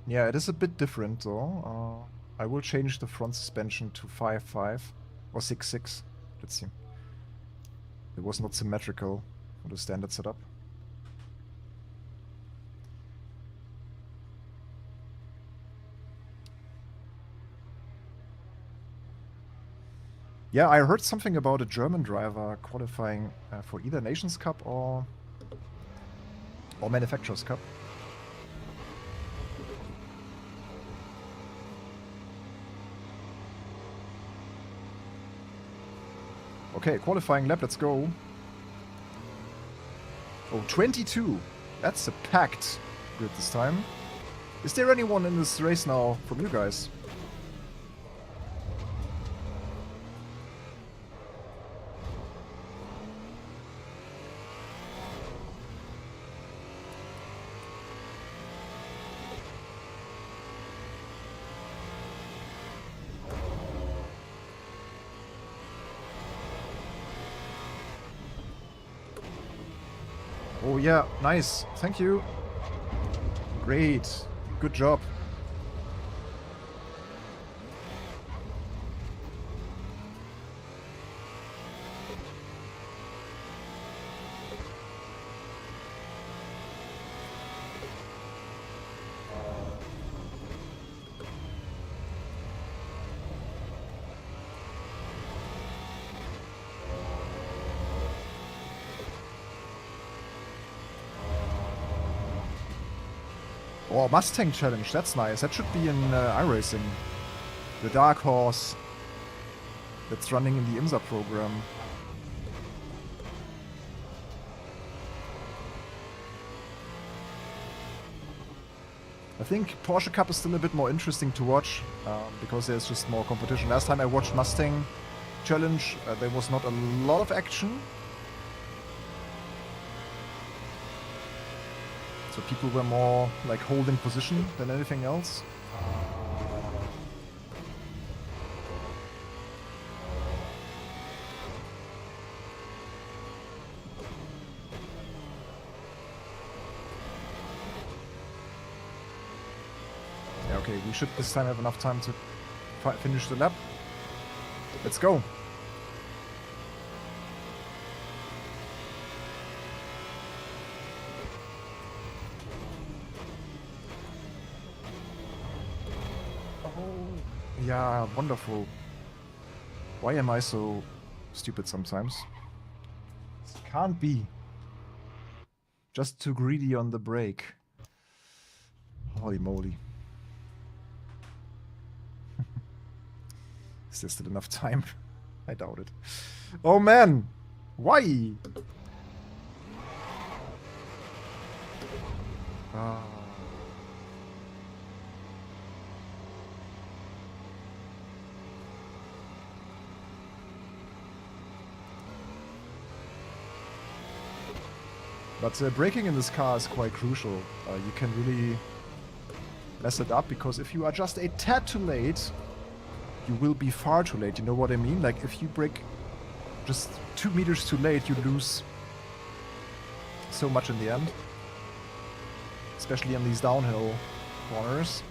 Yeah, it is a bit different, though. I will change the front suspension to 5.5 or 6.6. Let's see. It was not symmetrical for the standard setup. Yeah, I heard something about a German driver qualifying for either Nations Cup or Manufacturers Cup. Okay, qualifying lap, let's go. Oh, 22. That's a packed grid this time. Is there anyone in this race now from you guys? Oh yeah, nice. Thank you. Great. Good job. Oh, Mustang Challenge, that's nice. That should be in iRacing. The Dark Horse that's running in the IMSA program. I think Porsche Cup is still a bit more interesting to watch because there's just more competition. Last time I watched Mustang Challenge, there was not a lot of action. So people were more like holding position than anything else. Yeah, okay, we should this time have enough time to finish the lap. Let's go. Yeah, wonderful. Why am I so stupid sometimes? This can't be. Just too greedy on the brake. Holy moly. Is there still enough time? I doubt it. Oh man! Why? Ah. But braking in this car is quite crucial. You can really mess it up, because if you are just a tad too late, you will be far too late. You know what I mean? Like, if you brake just 2 meters too late, you lose so much in the end. Especially on these downhill corners.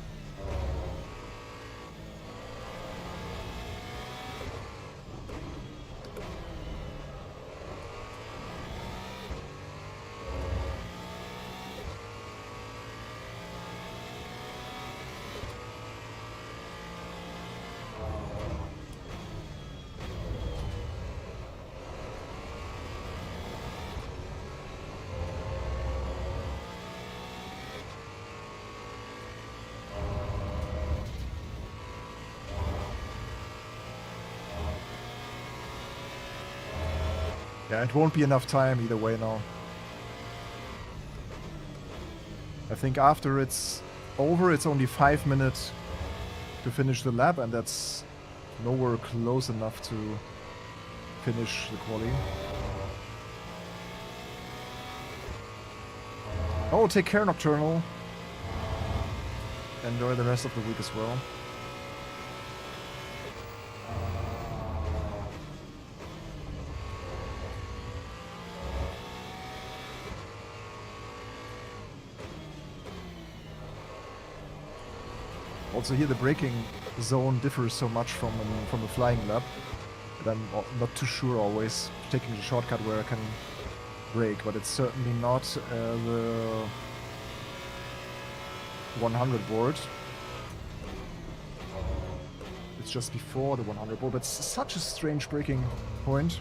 Yeah, it won't be enough time either way now. I think after it's over, it's only 5 minutes to finish the lap, and that's nowhere close enough to finish the quali. Oh, take care, Nocturnal. Enjoy the rest of the week as well. Also here the braking zone differs so much from a flying lap that I'm not too sure always taking the shortcut where I can brake, but it's certainly not the 100 board. It's just before the 100 board, but it's such a strange braking point.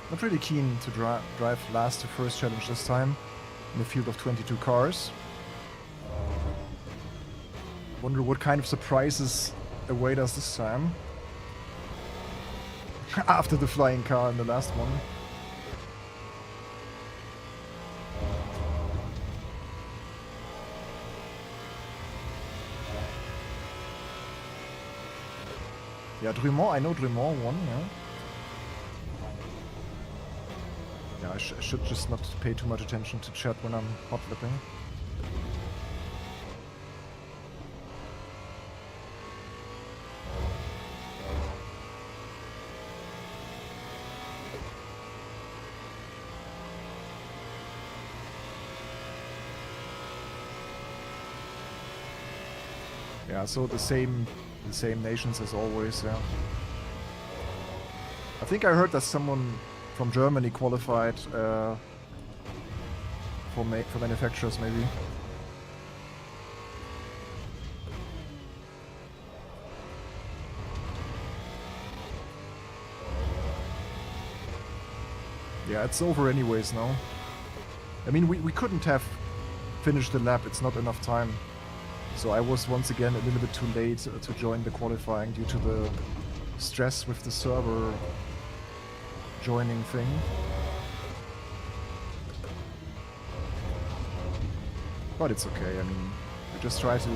Not really keen to drive last to first challenge this time in a field of 22 cars. Wonder what kind of surprises await us this time. After the flying car in the last one. Yeah, Drumont, I know Drumont won, yeah. Yeah, I should just not pay too much attention to chat when I'm hot flipping. Yeah, so the same nations as always, yeah. I think I heard that someone from Germany qualified for manufacturers, maybe. Yeah, it's over anyways now. I mean, we couldn't have finished the lap, it's not enough time. So I was once again a little bit too late to join the qualifying due to the stress with the server joining thing. But it's okay, I mean, you just try to...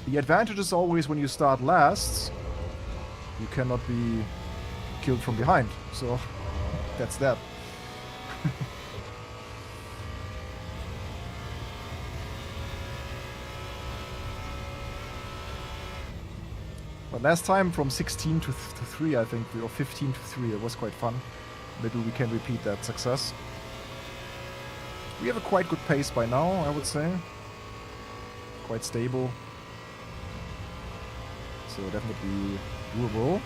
The advantage is always when you start last, you cannot be killed from behind, so that's that. But last time from 16 to 3, I think, or 15 to 3, it was quite fun. Maybe we can repeat that success. We have a quite good pace by now, I would say. Quite stable. so definitely doable.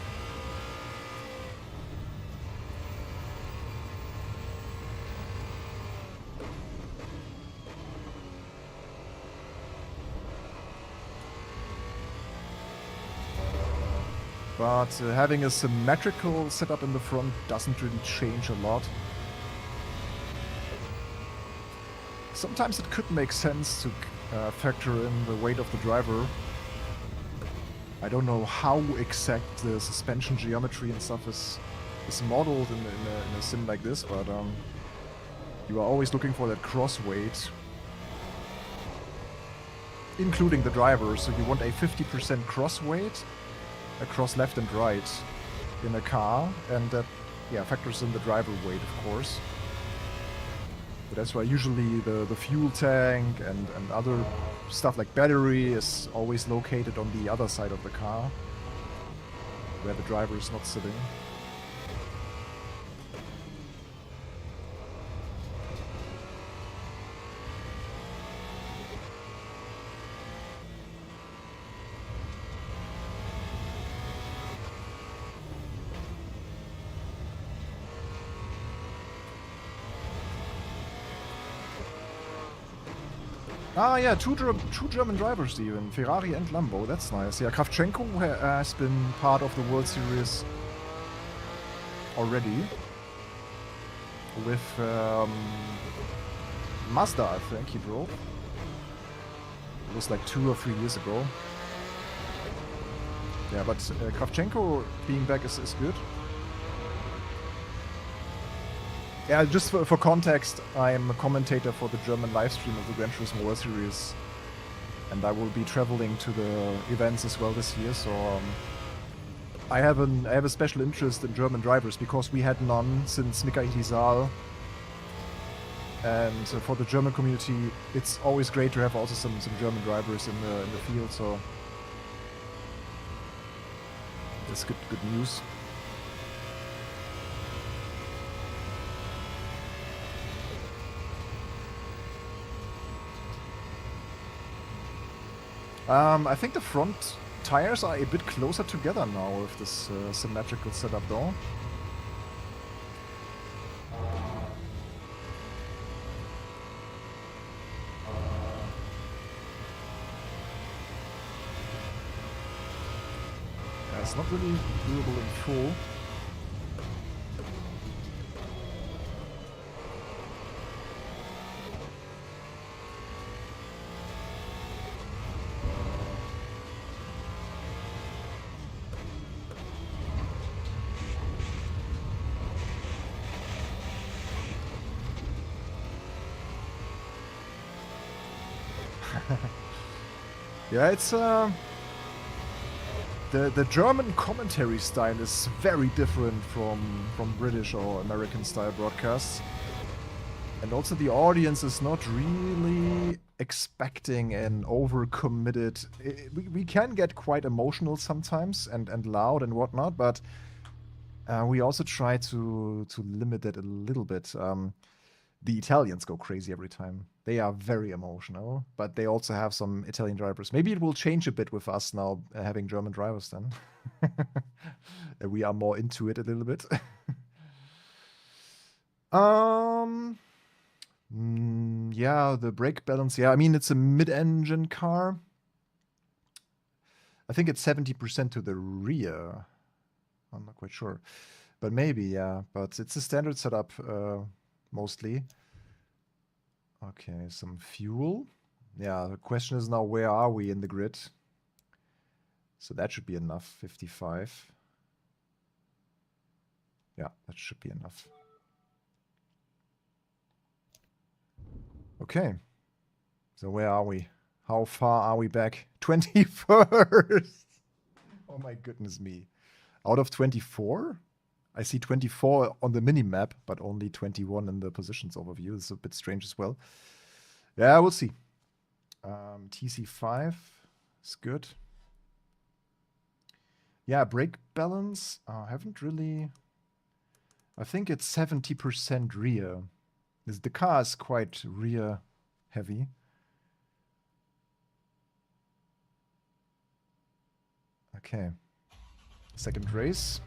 But having a symmetrical setup in the front doesn't really change a lot. Sometimes it could make sense to factor in the weight of the driver. I don't know how exact the suspension geometry and stuff is modeled in a sim like this, but you are always looking for that cross weight, including the driver. So you want a 50% cross weight across left and right in a car, and that factors in the driver weight, of course. But that's why usually the fuel tank and other stuff like battery is always located on the other side of the car, where the driver is not sitting. Ah, yeah, two German drivers even, Ferrari and Lambo. That's nice. Yeah, Kravchenko has been part of the World Series already with Mazda, I think he drove. It was like 2 or 3 years ago. Yeah, but Kravchenko being back is good. Yeah, just for context, I'm a commentator for the German live stream of the Gran Turismo World Series, and I will be traveling to the events as well this year. So I have a special interest in German drivers because we had none since Mika Itisal, and for the German community, it's always great to have also some German drivers in the field. So that's good news. I think the front tires are a bit closer together now with this symmetrical setup though. Yeah, it's not really doable in full. Yeah, it's the German commentary style is very different from British or American style broadcasts, and also the audience is not really expecting an overcommitted. We can get quite emotional sometimes and loud and whatnot, but we also try to limit it a little bit. The Italians go crazy every time. They are very emotional, but they also have some Italian drivers. Maybe it will change a bit with us now having German drivers then. We are more into it a little bit. Yeah, the brake balance. Yeah, I mean, it's a mid-engine car. I think it's 70% to the rear. I'm not quite sure. But maybe, yeah. But it's a standard setup. Mostly. Okay, some fuel. Yeah, the question is now, where are we in the grid? So that should be enough, 55. Yeah, that should be enough. Okay. So where are we? How far are we back? 21st! Oh my goodness me. Out of 24? I see 24 on the mini-map, but only 21 in the positions overview. It's a bit strange as well. Yeah, we'll see. TC5 is good. Yeah, brake balance. I haven't really... I think it's 70% rear. The car is quite rear heavy. Okay. Second race.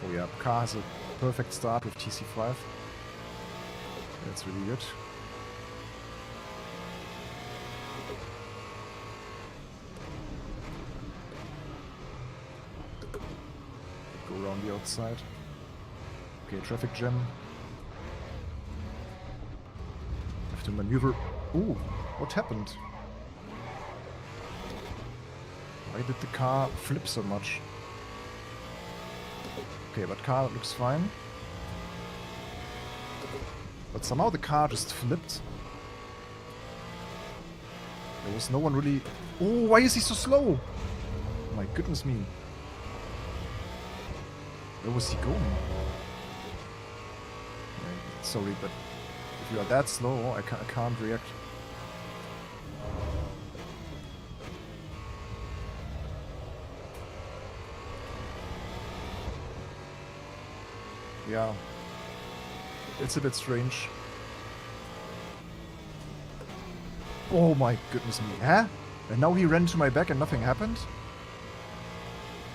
Oh yeah, car has a perfect start with TC5. That's really good. Go around the outside. Okay, traffic jam. Have to maneuver. Ooh, what happened? Why did the car flip so much? Okay, but car looks fine. But somehow the car just flipped. There was no one really... Oh, why is he so slow? My goodness me. Where was he going? Sorry, but if you are that slow, I can't react. Yeah. It's a bit strange. Oh my goodness me. Huh? And now he ran to my back and nothing happened?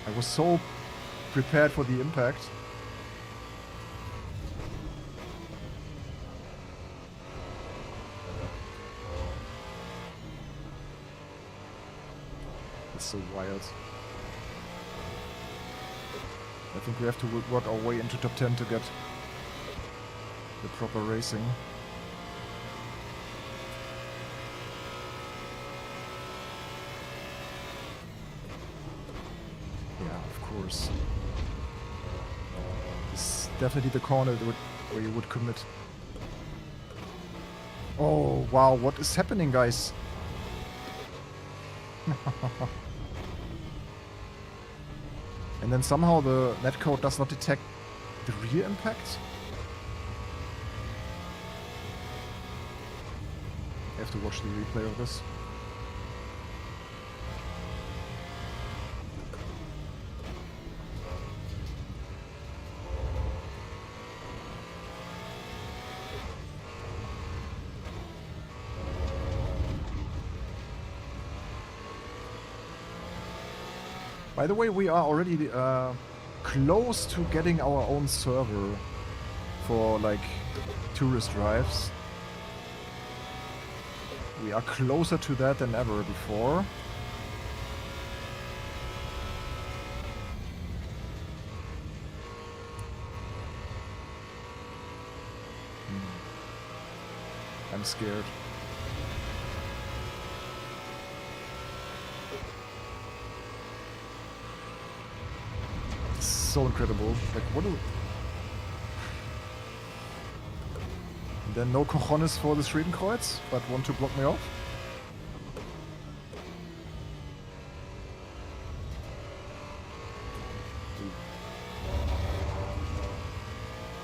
I was so prepared for the impact. It's so wild. I think we have to work our way into top 10 to get the proper racing. Yeah, of course. This is definitely the corner where you would commit. Oh, wow, what is happening, guys? And then somehow the netcode does not detect the rear impact? I have to watch the replay of this. By the way, we are already close to getting our own server for like tourist drives. We are closer to that than ever before. I'm scared. It's so incredible. Like, what do... And then no cojones for the Schwedenkreuz, but want to block me off?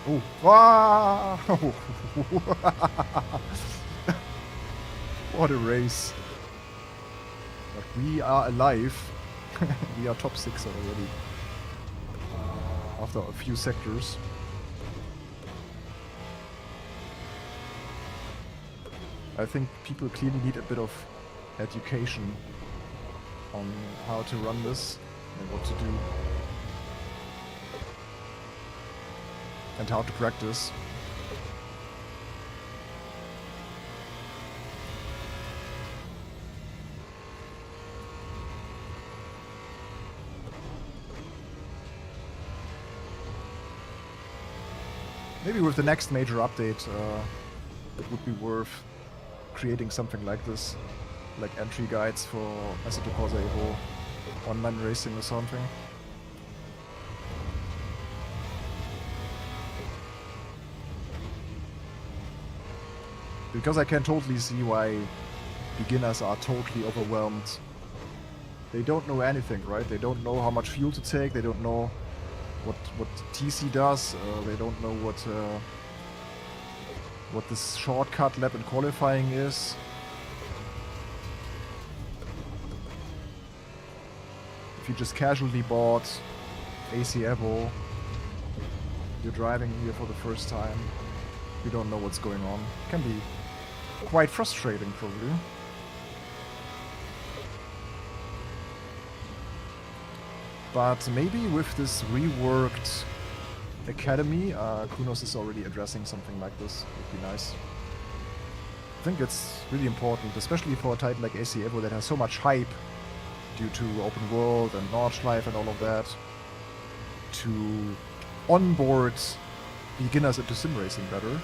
Oh, wow! What a race. But we are alive. We are top 6 already. After a few sectors. I think people clearly need a bit of education on how to run this and what to do. And how to practice. Maybe with the next major update, it would be worth creating something like this, like entry guides for Assetto Corsa EVO, online racing or something. Because I can totally see why beginners are totally overwhelmed. They don't know anything, right? They don't know how much fuel to take, they don't know what TC does, they don't know what this shortcut lap in qualifying is. If you just casually bought AC Evo. You're driving here for the first time. You don't know what's going on. Can be quite frustrating, probably. But maybe with this reworked academy, Kunos is already addressing something like this. Would be nice. I think it's really important, especially for a title like AC Evo that has so much hype due to open world and Nordschleife and all of that, to onboard beginners into sim racing better.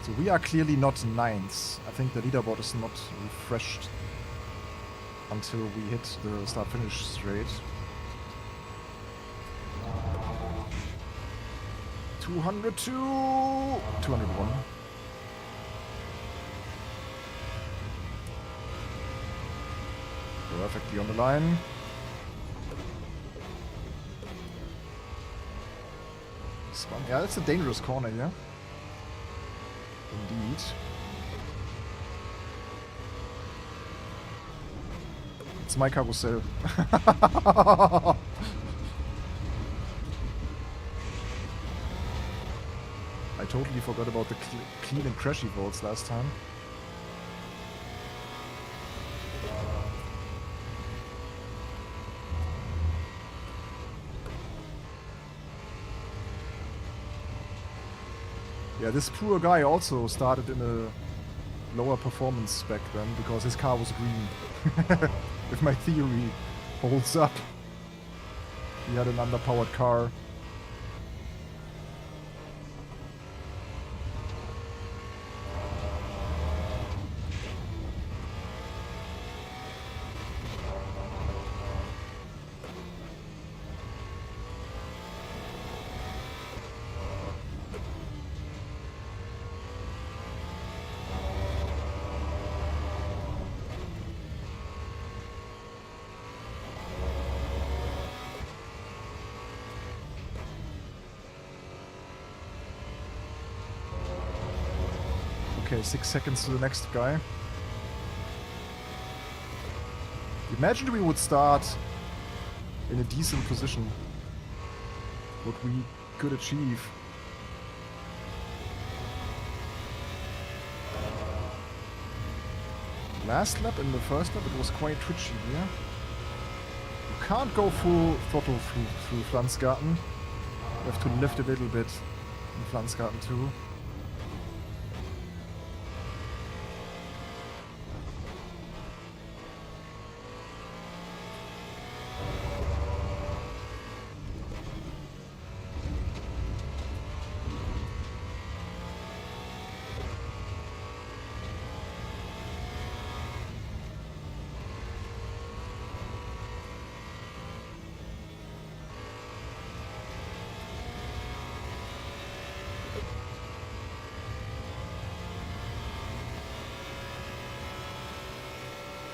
So we are clearly not 9th. I think the leaderboard is not refreshed until we hit the start-finish straight. 202! 201. Perfectly on the line. This one, yeah, that's a dangerous corner here. Indeed. It's my carousel. I totally forgot about the clean and crashy volts last time. Yeah, this poor guy also started in a lower performance spec then, because his car was green. If my theory holds up. He had an underpowered car. Okay, 6 seconds to the next guy. Imagine we would start in a decent position. What we could achieve. Last lap and the first lap it was quite twitchy here. You can't go full throttle through Pflanzgarten. You have to lift a little bit in Pflanzgarten too.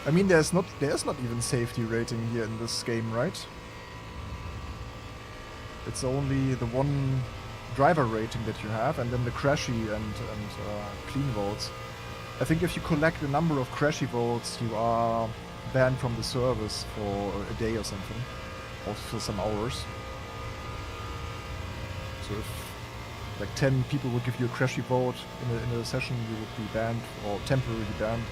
I mean, there's not even safety rating here in this game, right? It's only the one driver rating that you have, and then the crashy and clean votes. I think if you collect a number of crashy votes, you are banned from the service for a day or something, or for some hours. So if like 10 people would give you a crashy vote in a session, you would be banned or temporarily banned.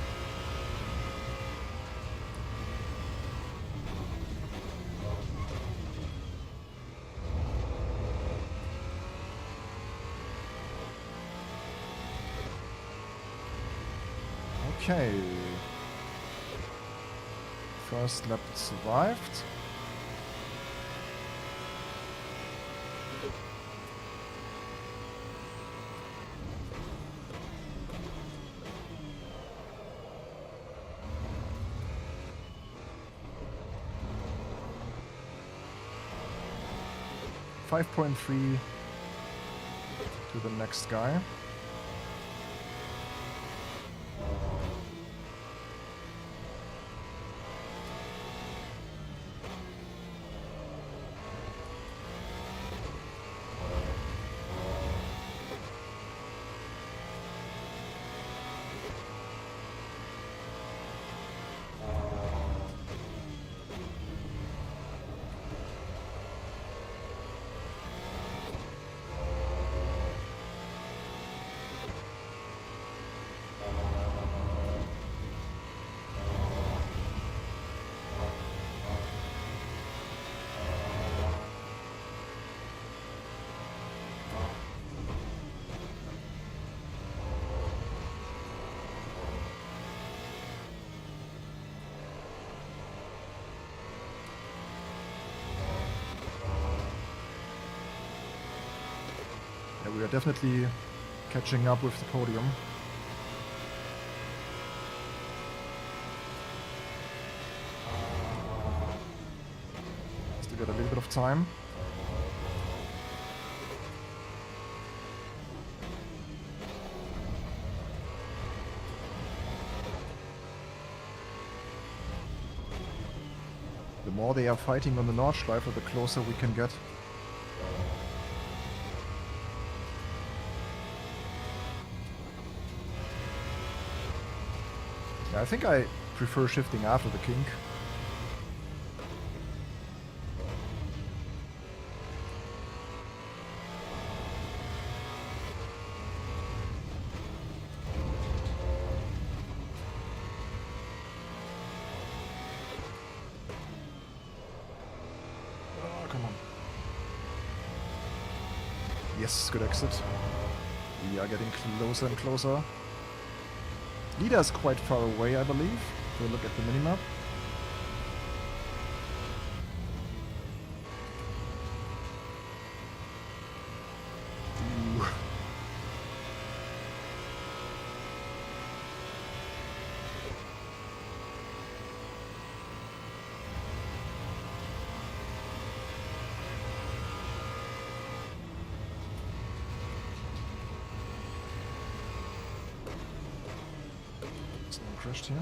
Okay. First lap survived. .3 to the next guy. are definitely catching up with the podium. Still got a little bit of time. The more they are fighting on the Nordschleife, the closer we can get. Yeah, I think I prefer shifting after the kink. Oh, come on. Yes, good exit. We are getting closer and closer. Leader is quite far away, I believe, if we look at the minimap. Ooh. Someone crashed here.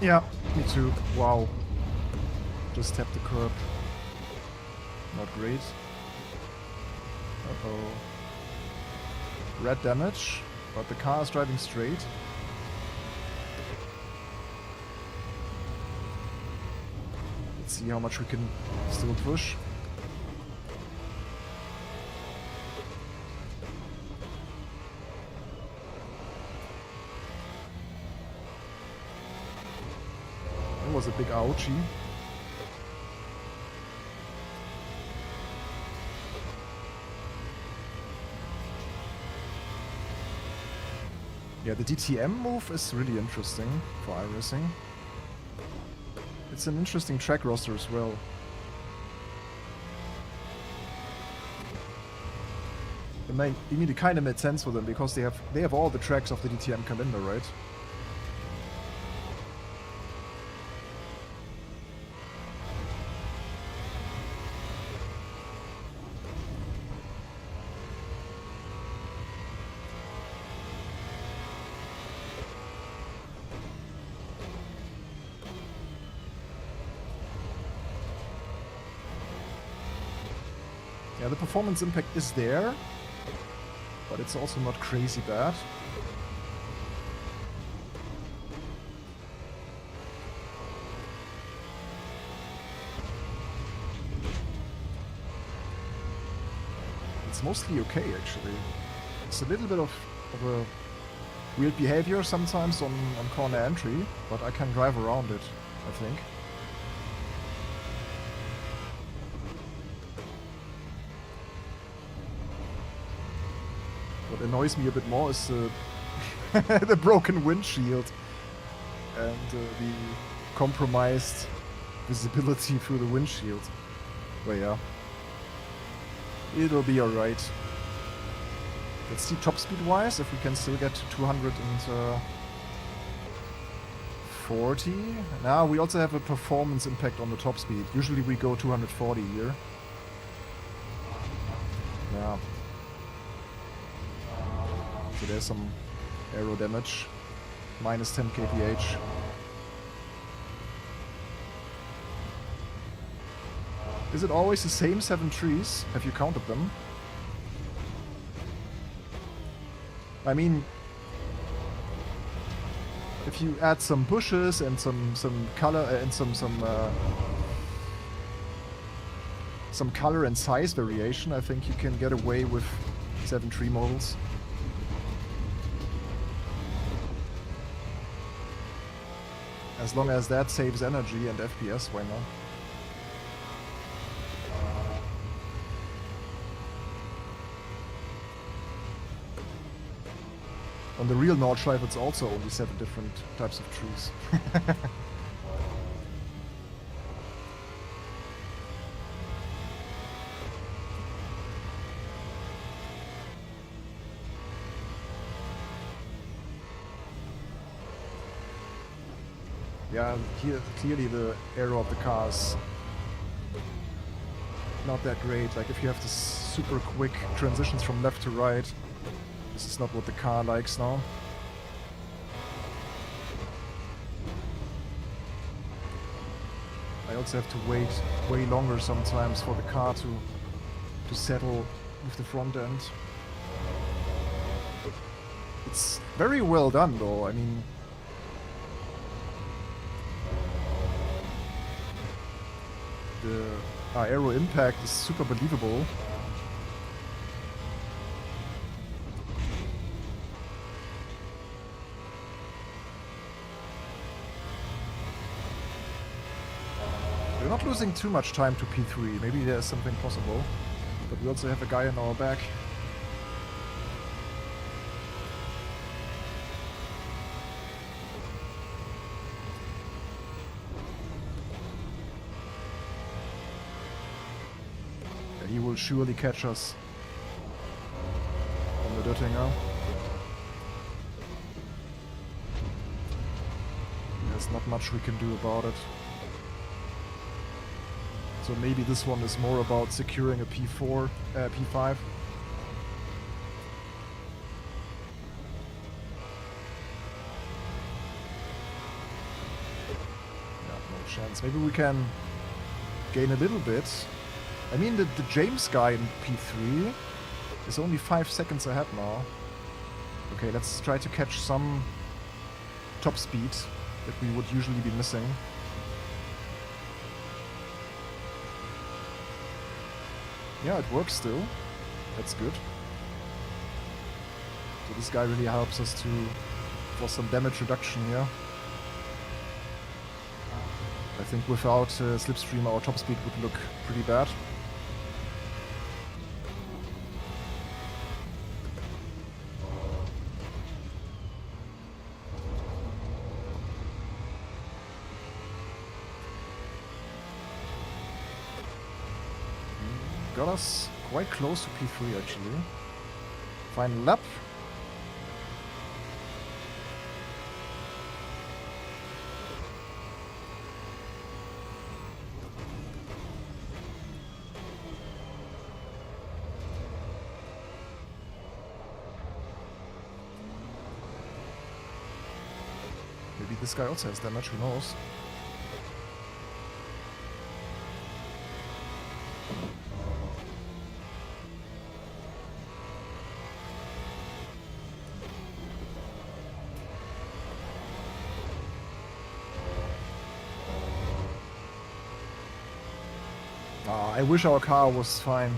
Yeah, me too. Wow. Just tapped the curb. Not great. Uh-oh. Red damage, but the car is driving straight. Let's see how much we can still push. That was a big ouchie. Yeah, the DTM move is really interesting for iRacing. It's an interesting track roster as well. It kind of made sense for them because they have all the tracks of the DTM calendar, right? Yeah, the performance impact is there, but it's also not crazy bad. It's mostly okay, actually. It's a little bit of a weird behavior sometimes on corner entry, but I can drive around it, I think. What annoys me a bit more is the broken windshield and the compromised visibility through the windshield. But yeah, it'll be alright. Let's see top speed wise if we can still get to 240. Now we also have a performance impact on the top speed. Usually we go 240 here. Yeah. So there's some aero damage. Minus 10 kph. Is it always the same 7 trees? Have you counted them? I mean, if you add some bushes and some color and some color and size variation, I think you can get away with 7 tree models. As long as that saves energy and FPS, why not? On the real Nordschleife, it's also only 7 different types of trees. Yeah, here clearly the aero of the car is not that great. Like if you have the super quick transitions from left to right, this is not what the car likes now. I also have to wait way longer sometimes for the car to settle with the front end. It's very well done though, I mean... The aero impact is super believable. We're not losing too much time to P3. Maybe there's something possible. But we also have a guy in our back. Yeah, he will surely catch us on the Döttinger. There's not much we can do about it. So maybe this one is more about securing a P4, P5. Yeah, no chance. Maybe we can gain a little bit. I mean, the James guy in P3 is only 5 seconds ahead now. Okay, let's try to catch some top speed that we would usually be missing. Yeah, it works still. That's good. So this guy really helps us for some damage reduction here. I think without Slipstream our top speed would look pretty bad. Got us quite close to P3 actually. Final lap. Maybe this guy also has damage, who knows? I wish our car was fine.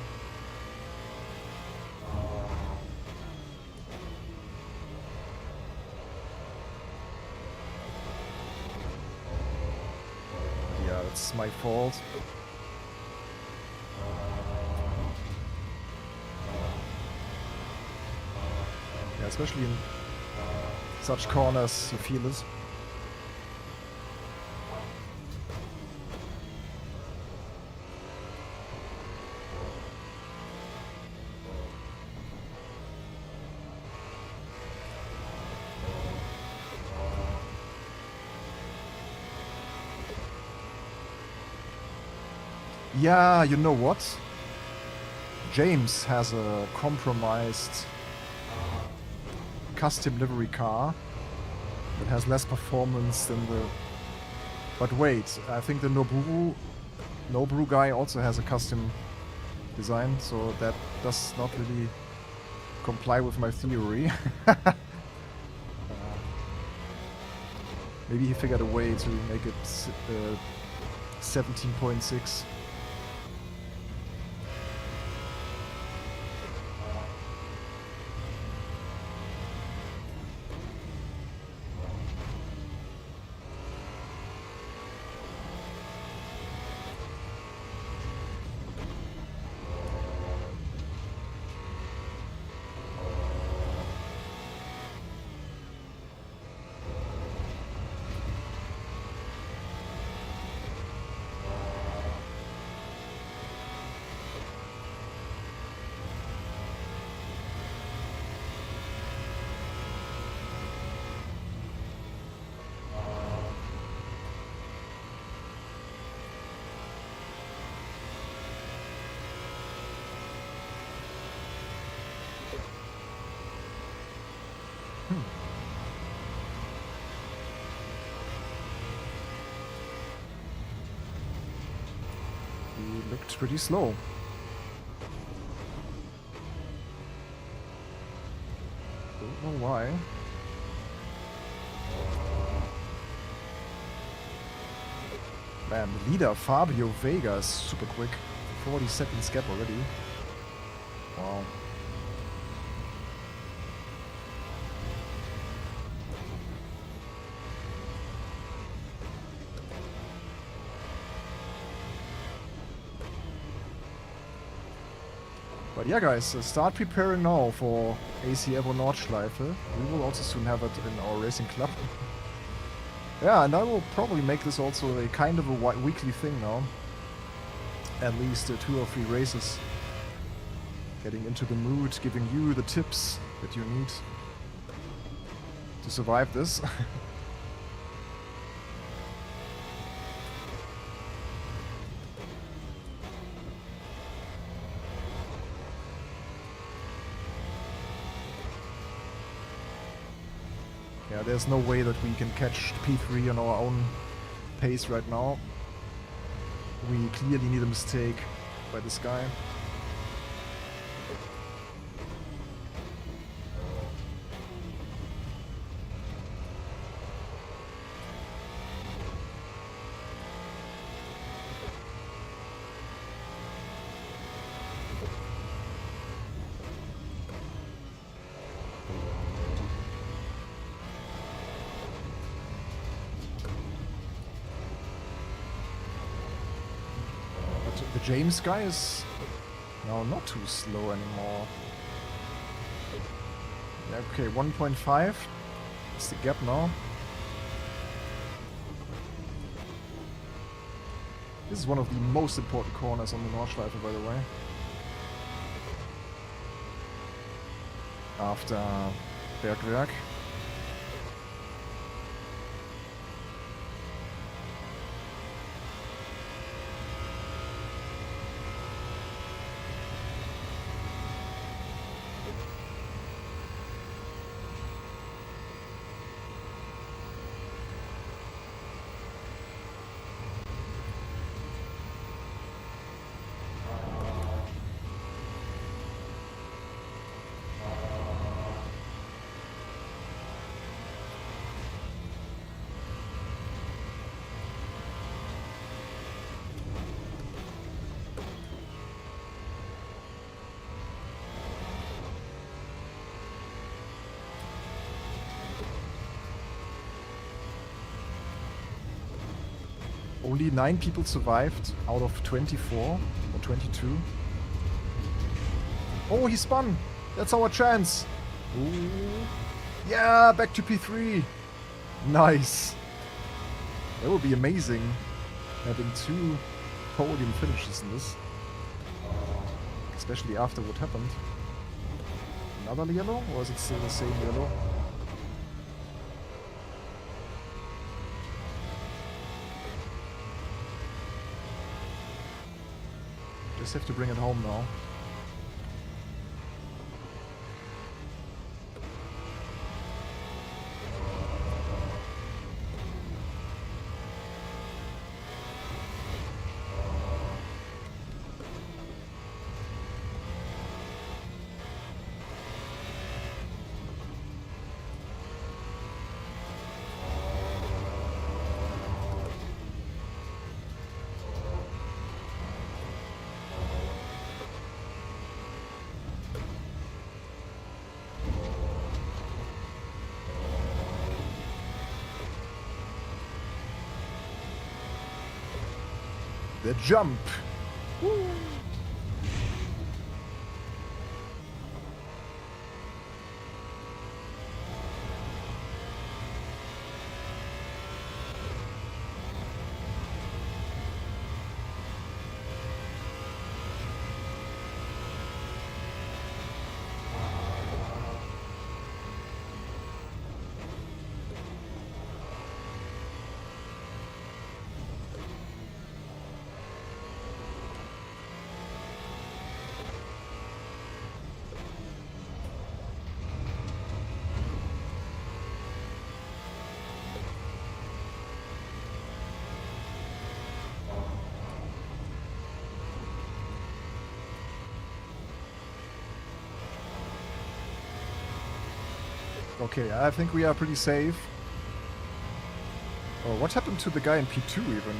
Yeah, that's my fault. Yeah, especially in such corners, you feel it. Yeah, you know what? James has a compromised custom livery car that has less performance than the... But wait, I think the Noboru guy also has a custom design, so that does not really comply with my theory. Maybe he figured a way to make it 17.6. pretty slow. Don't know why. Man, the leader, Fabio Vega, is super quick. 40 seconds gap already. Wow. But yeah, guys, start preparing now for AC EVO Nordschleife. We will also soon have it in our racing club. Yeah, and I will probably make this also a kind of a weekly thing now. At least 2 or 3 races. Getting into the mood, giving you the tips that you need to survive this. Yeah, there's no way that we can catch P3 on our own pace right now. We clearly need a mistake by this guy. The James guy is now not too slow anymore. Yeah, okay, 1.5. That's the gap now. This is one of the most important corners on the Nordschleife, by the way. After Bergwerk. Only 9 people survived out of 24 or 22. Oh, he spun! That's our chance! Ooh. Yeah, back to P3! Nice! That would be amazing, having 2 podium finishes in this. Especially after what happened. Another yellow? Or is it still the same yellow? Just have to bring it home now. The jump. Woo. Okay, I think we are pretty safe. Oh, what happened to the guy in P2 even?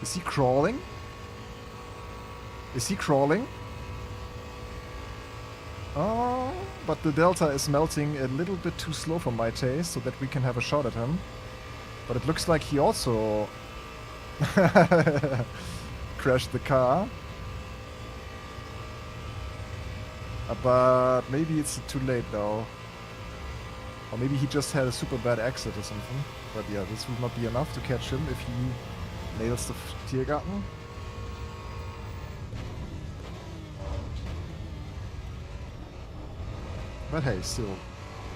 Is he crawling? Is he crawling? Oh, but the delta is melting a little bit too slow for my taste, so that we can have a shot at him. But it looks like he also crashed the car. But maybe it's too late though. Or maybe he just had a super bad exit or something. But yeah, this will not be enough to catch him if he nails the Tiergarten. But hey, still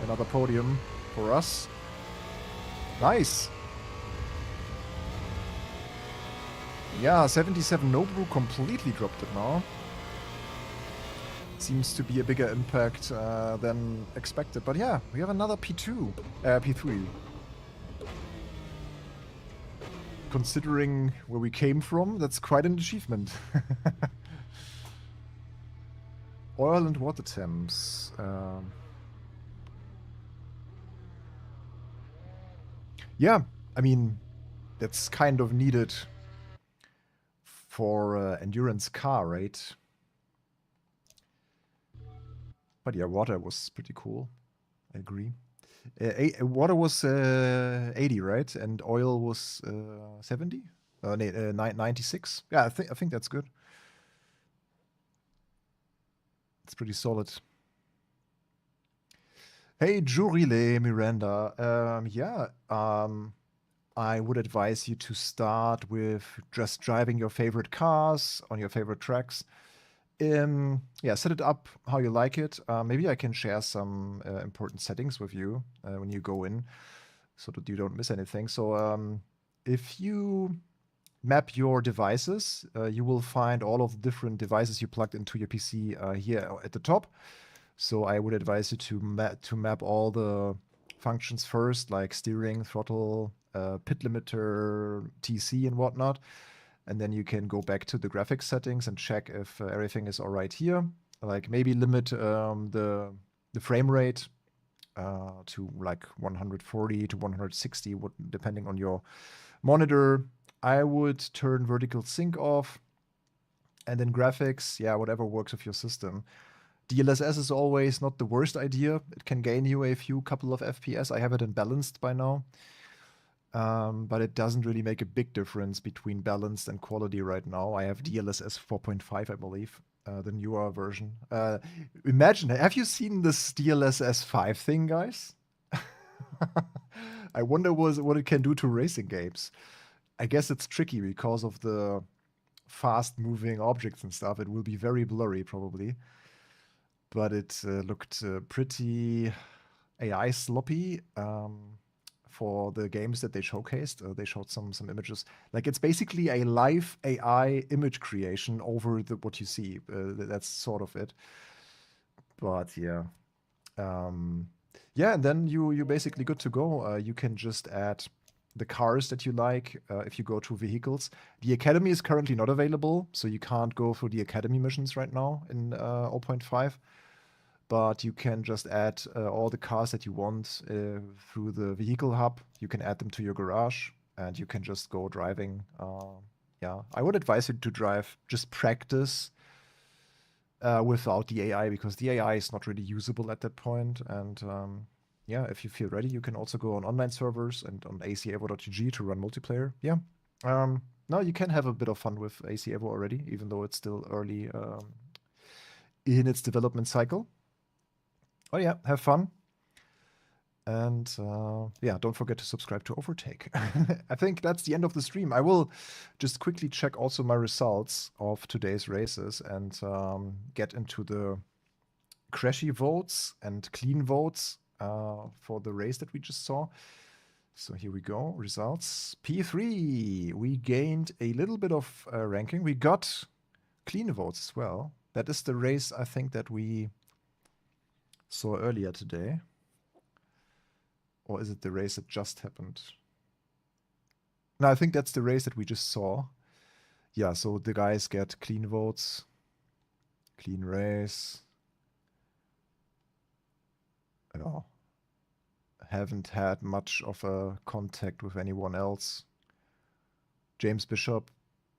another podium for us. Nice. Yeah, 77 Nobu completely dropped it now. Seems to be a bigger impact than expected. But yeah, we have another P2, P3. Considering where we came from, that's quite an achievement. Oil and water temps. Yeah, I mean, that's kind of needed for endurance car, right? But yeah, water was pretty cool. I agree. Water was 80, right? And oil was 70? 96? Yeah, I think that's good. It's pretty solid. Hey, Jurile Miranda. I would advise you to start with just driving your favorite cars on your favorite tracks. Yeah, set it up how you like it. Maybe I can share some important settings with you when you go in so that you don't miss anything. So if you map your devices, you will find all of the different devices you plugged into your PC here at the top. So I would advise you to map all the functions first, like steering, throttle, pit limiter, TC, and whatnot. And then you can go back to the graphics settings and check if everything is all right here. Like maybe limit the frame rate to like 140 to 160, depending on your monitor. I would turn vertical sync off. And then graphics, yeah, whatever works with your system. DLSS is always not the worst idea. It can gain you a couple of FPS. I have it in balanced by now. But it doesn't really make a big difference between balanced and quality right now. I have DLSS 4.5, I believe, the newer version. Imagine, have you seen this DLSS 5 thing, guys? I wonder what it can do to racing games. I guess it's tricky because of the fast-moving objects and stuff. It will be very blurry, probably. But it looked pretty AI sloppy for the games that they showcased. They showed some images. Like, it's basically a live AI image creation over what you see. That's sort of it. But yeah. Yeah, and then you're basically good to go. You can just add the cars that you like if you go to vehicles. The Academy is currently not available, so you can't go through the Academy missions right now in 0.5. But you can just add all the cars that you want through the vehicle hub. You can add them to your garage, and you can just go driving. Yeah, I would advise you to just practice without the AI, because the AI is not really usable at that point. And yeah, if you feel ready, you can also go on online servers and on acevo.gg to run multiplayer. Yeah. Now you can have a bit of fun with ACEVO already, even though it's still early in its development cycle. Oh yeah, have fun. And yeah, don't forget to subscribe to Overtake. I think that's the end of the stream. I will just quickly check also my results of today's races and get into the crashy votes and clean votes for the race that we just saw. So here we go, results. P3, we gained a little bit of ranking. We got clean votes as well. That is the race, I think, that we saw earlier today. Or is it the race that just happened? No, I think that's the race that we just saw. Yeah, so the guys get clean votes, clean race. know, haven't had much of a contact with anyone else. James Bishop,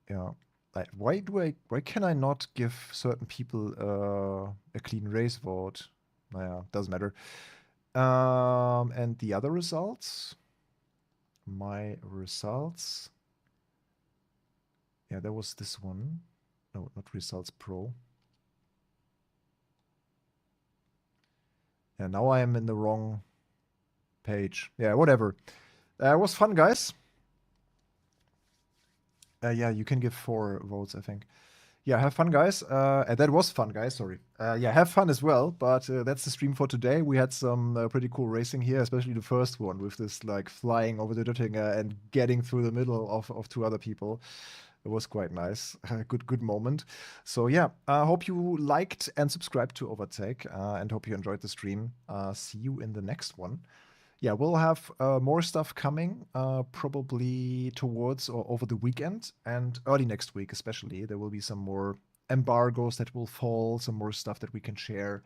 yeah. Like, why can I not give certain people a clean race vote? Naja, doesn't matter. And the other results, my results. Yeah, there was this one. No, not results pro. Yeah, now I am in the wrong page. Yeah, whatever. It was fun, guys. Yeah, you can give 4 votes, I think. Yeah, have fun, guys. And that was fun, guys. Sorry. Yeah, have fun as well. But that's the stream for today. We had some pretty cool racing here, especially the first one with this like flying over the Döttinger and getting through the middle of 2 other people. It was quite nice. Good moment. So yeah, I hope you liked and subscribed to Overtake, and hope you enjoyed the stream. See you in the next one. Yeah, we'll have more stuff coming, probably towards or over the weekend and early next week, especially. There will be some more embargoes that will fall, some more stuff that we can share.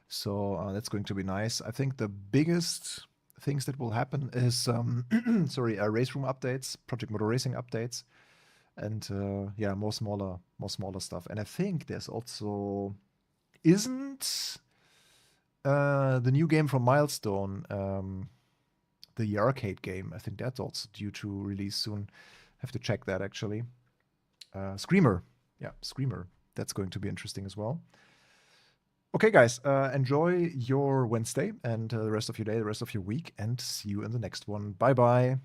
So that's going to be nice. I think the biggest things that will happen is, sorry, race room updates, Project Motor Racing updates, and yeah, more smaller stuff. And I think there's also isn't the new game from Milestone. The arcade game. I think that's also due to release soon. Have to check that actually. Screamer. Yeah, Screamer. That's going to be interesting as well. Okay, guys, enjoy your Wednesday and the rest of your day, the rest of your week, and see you in the next one. Bye-bye.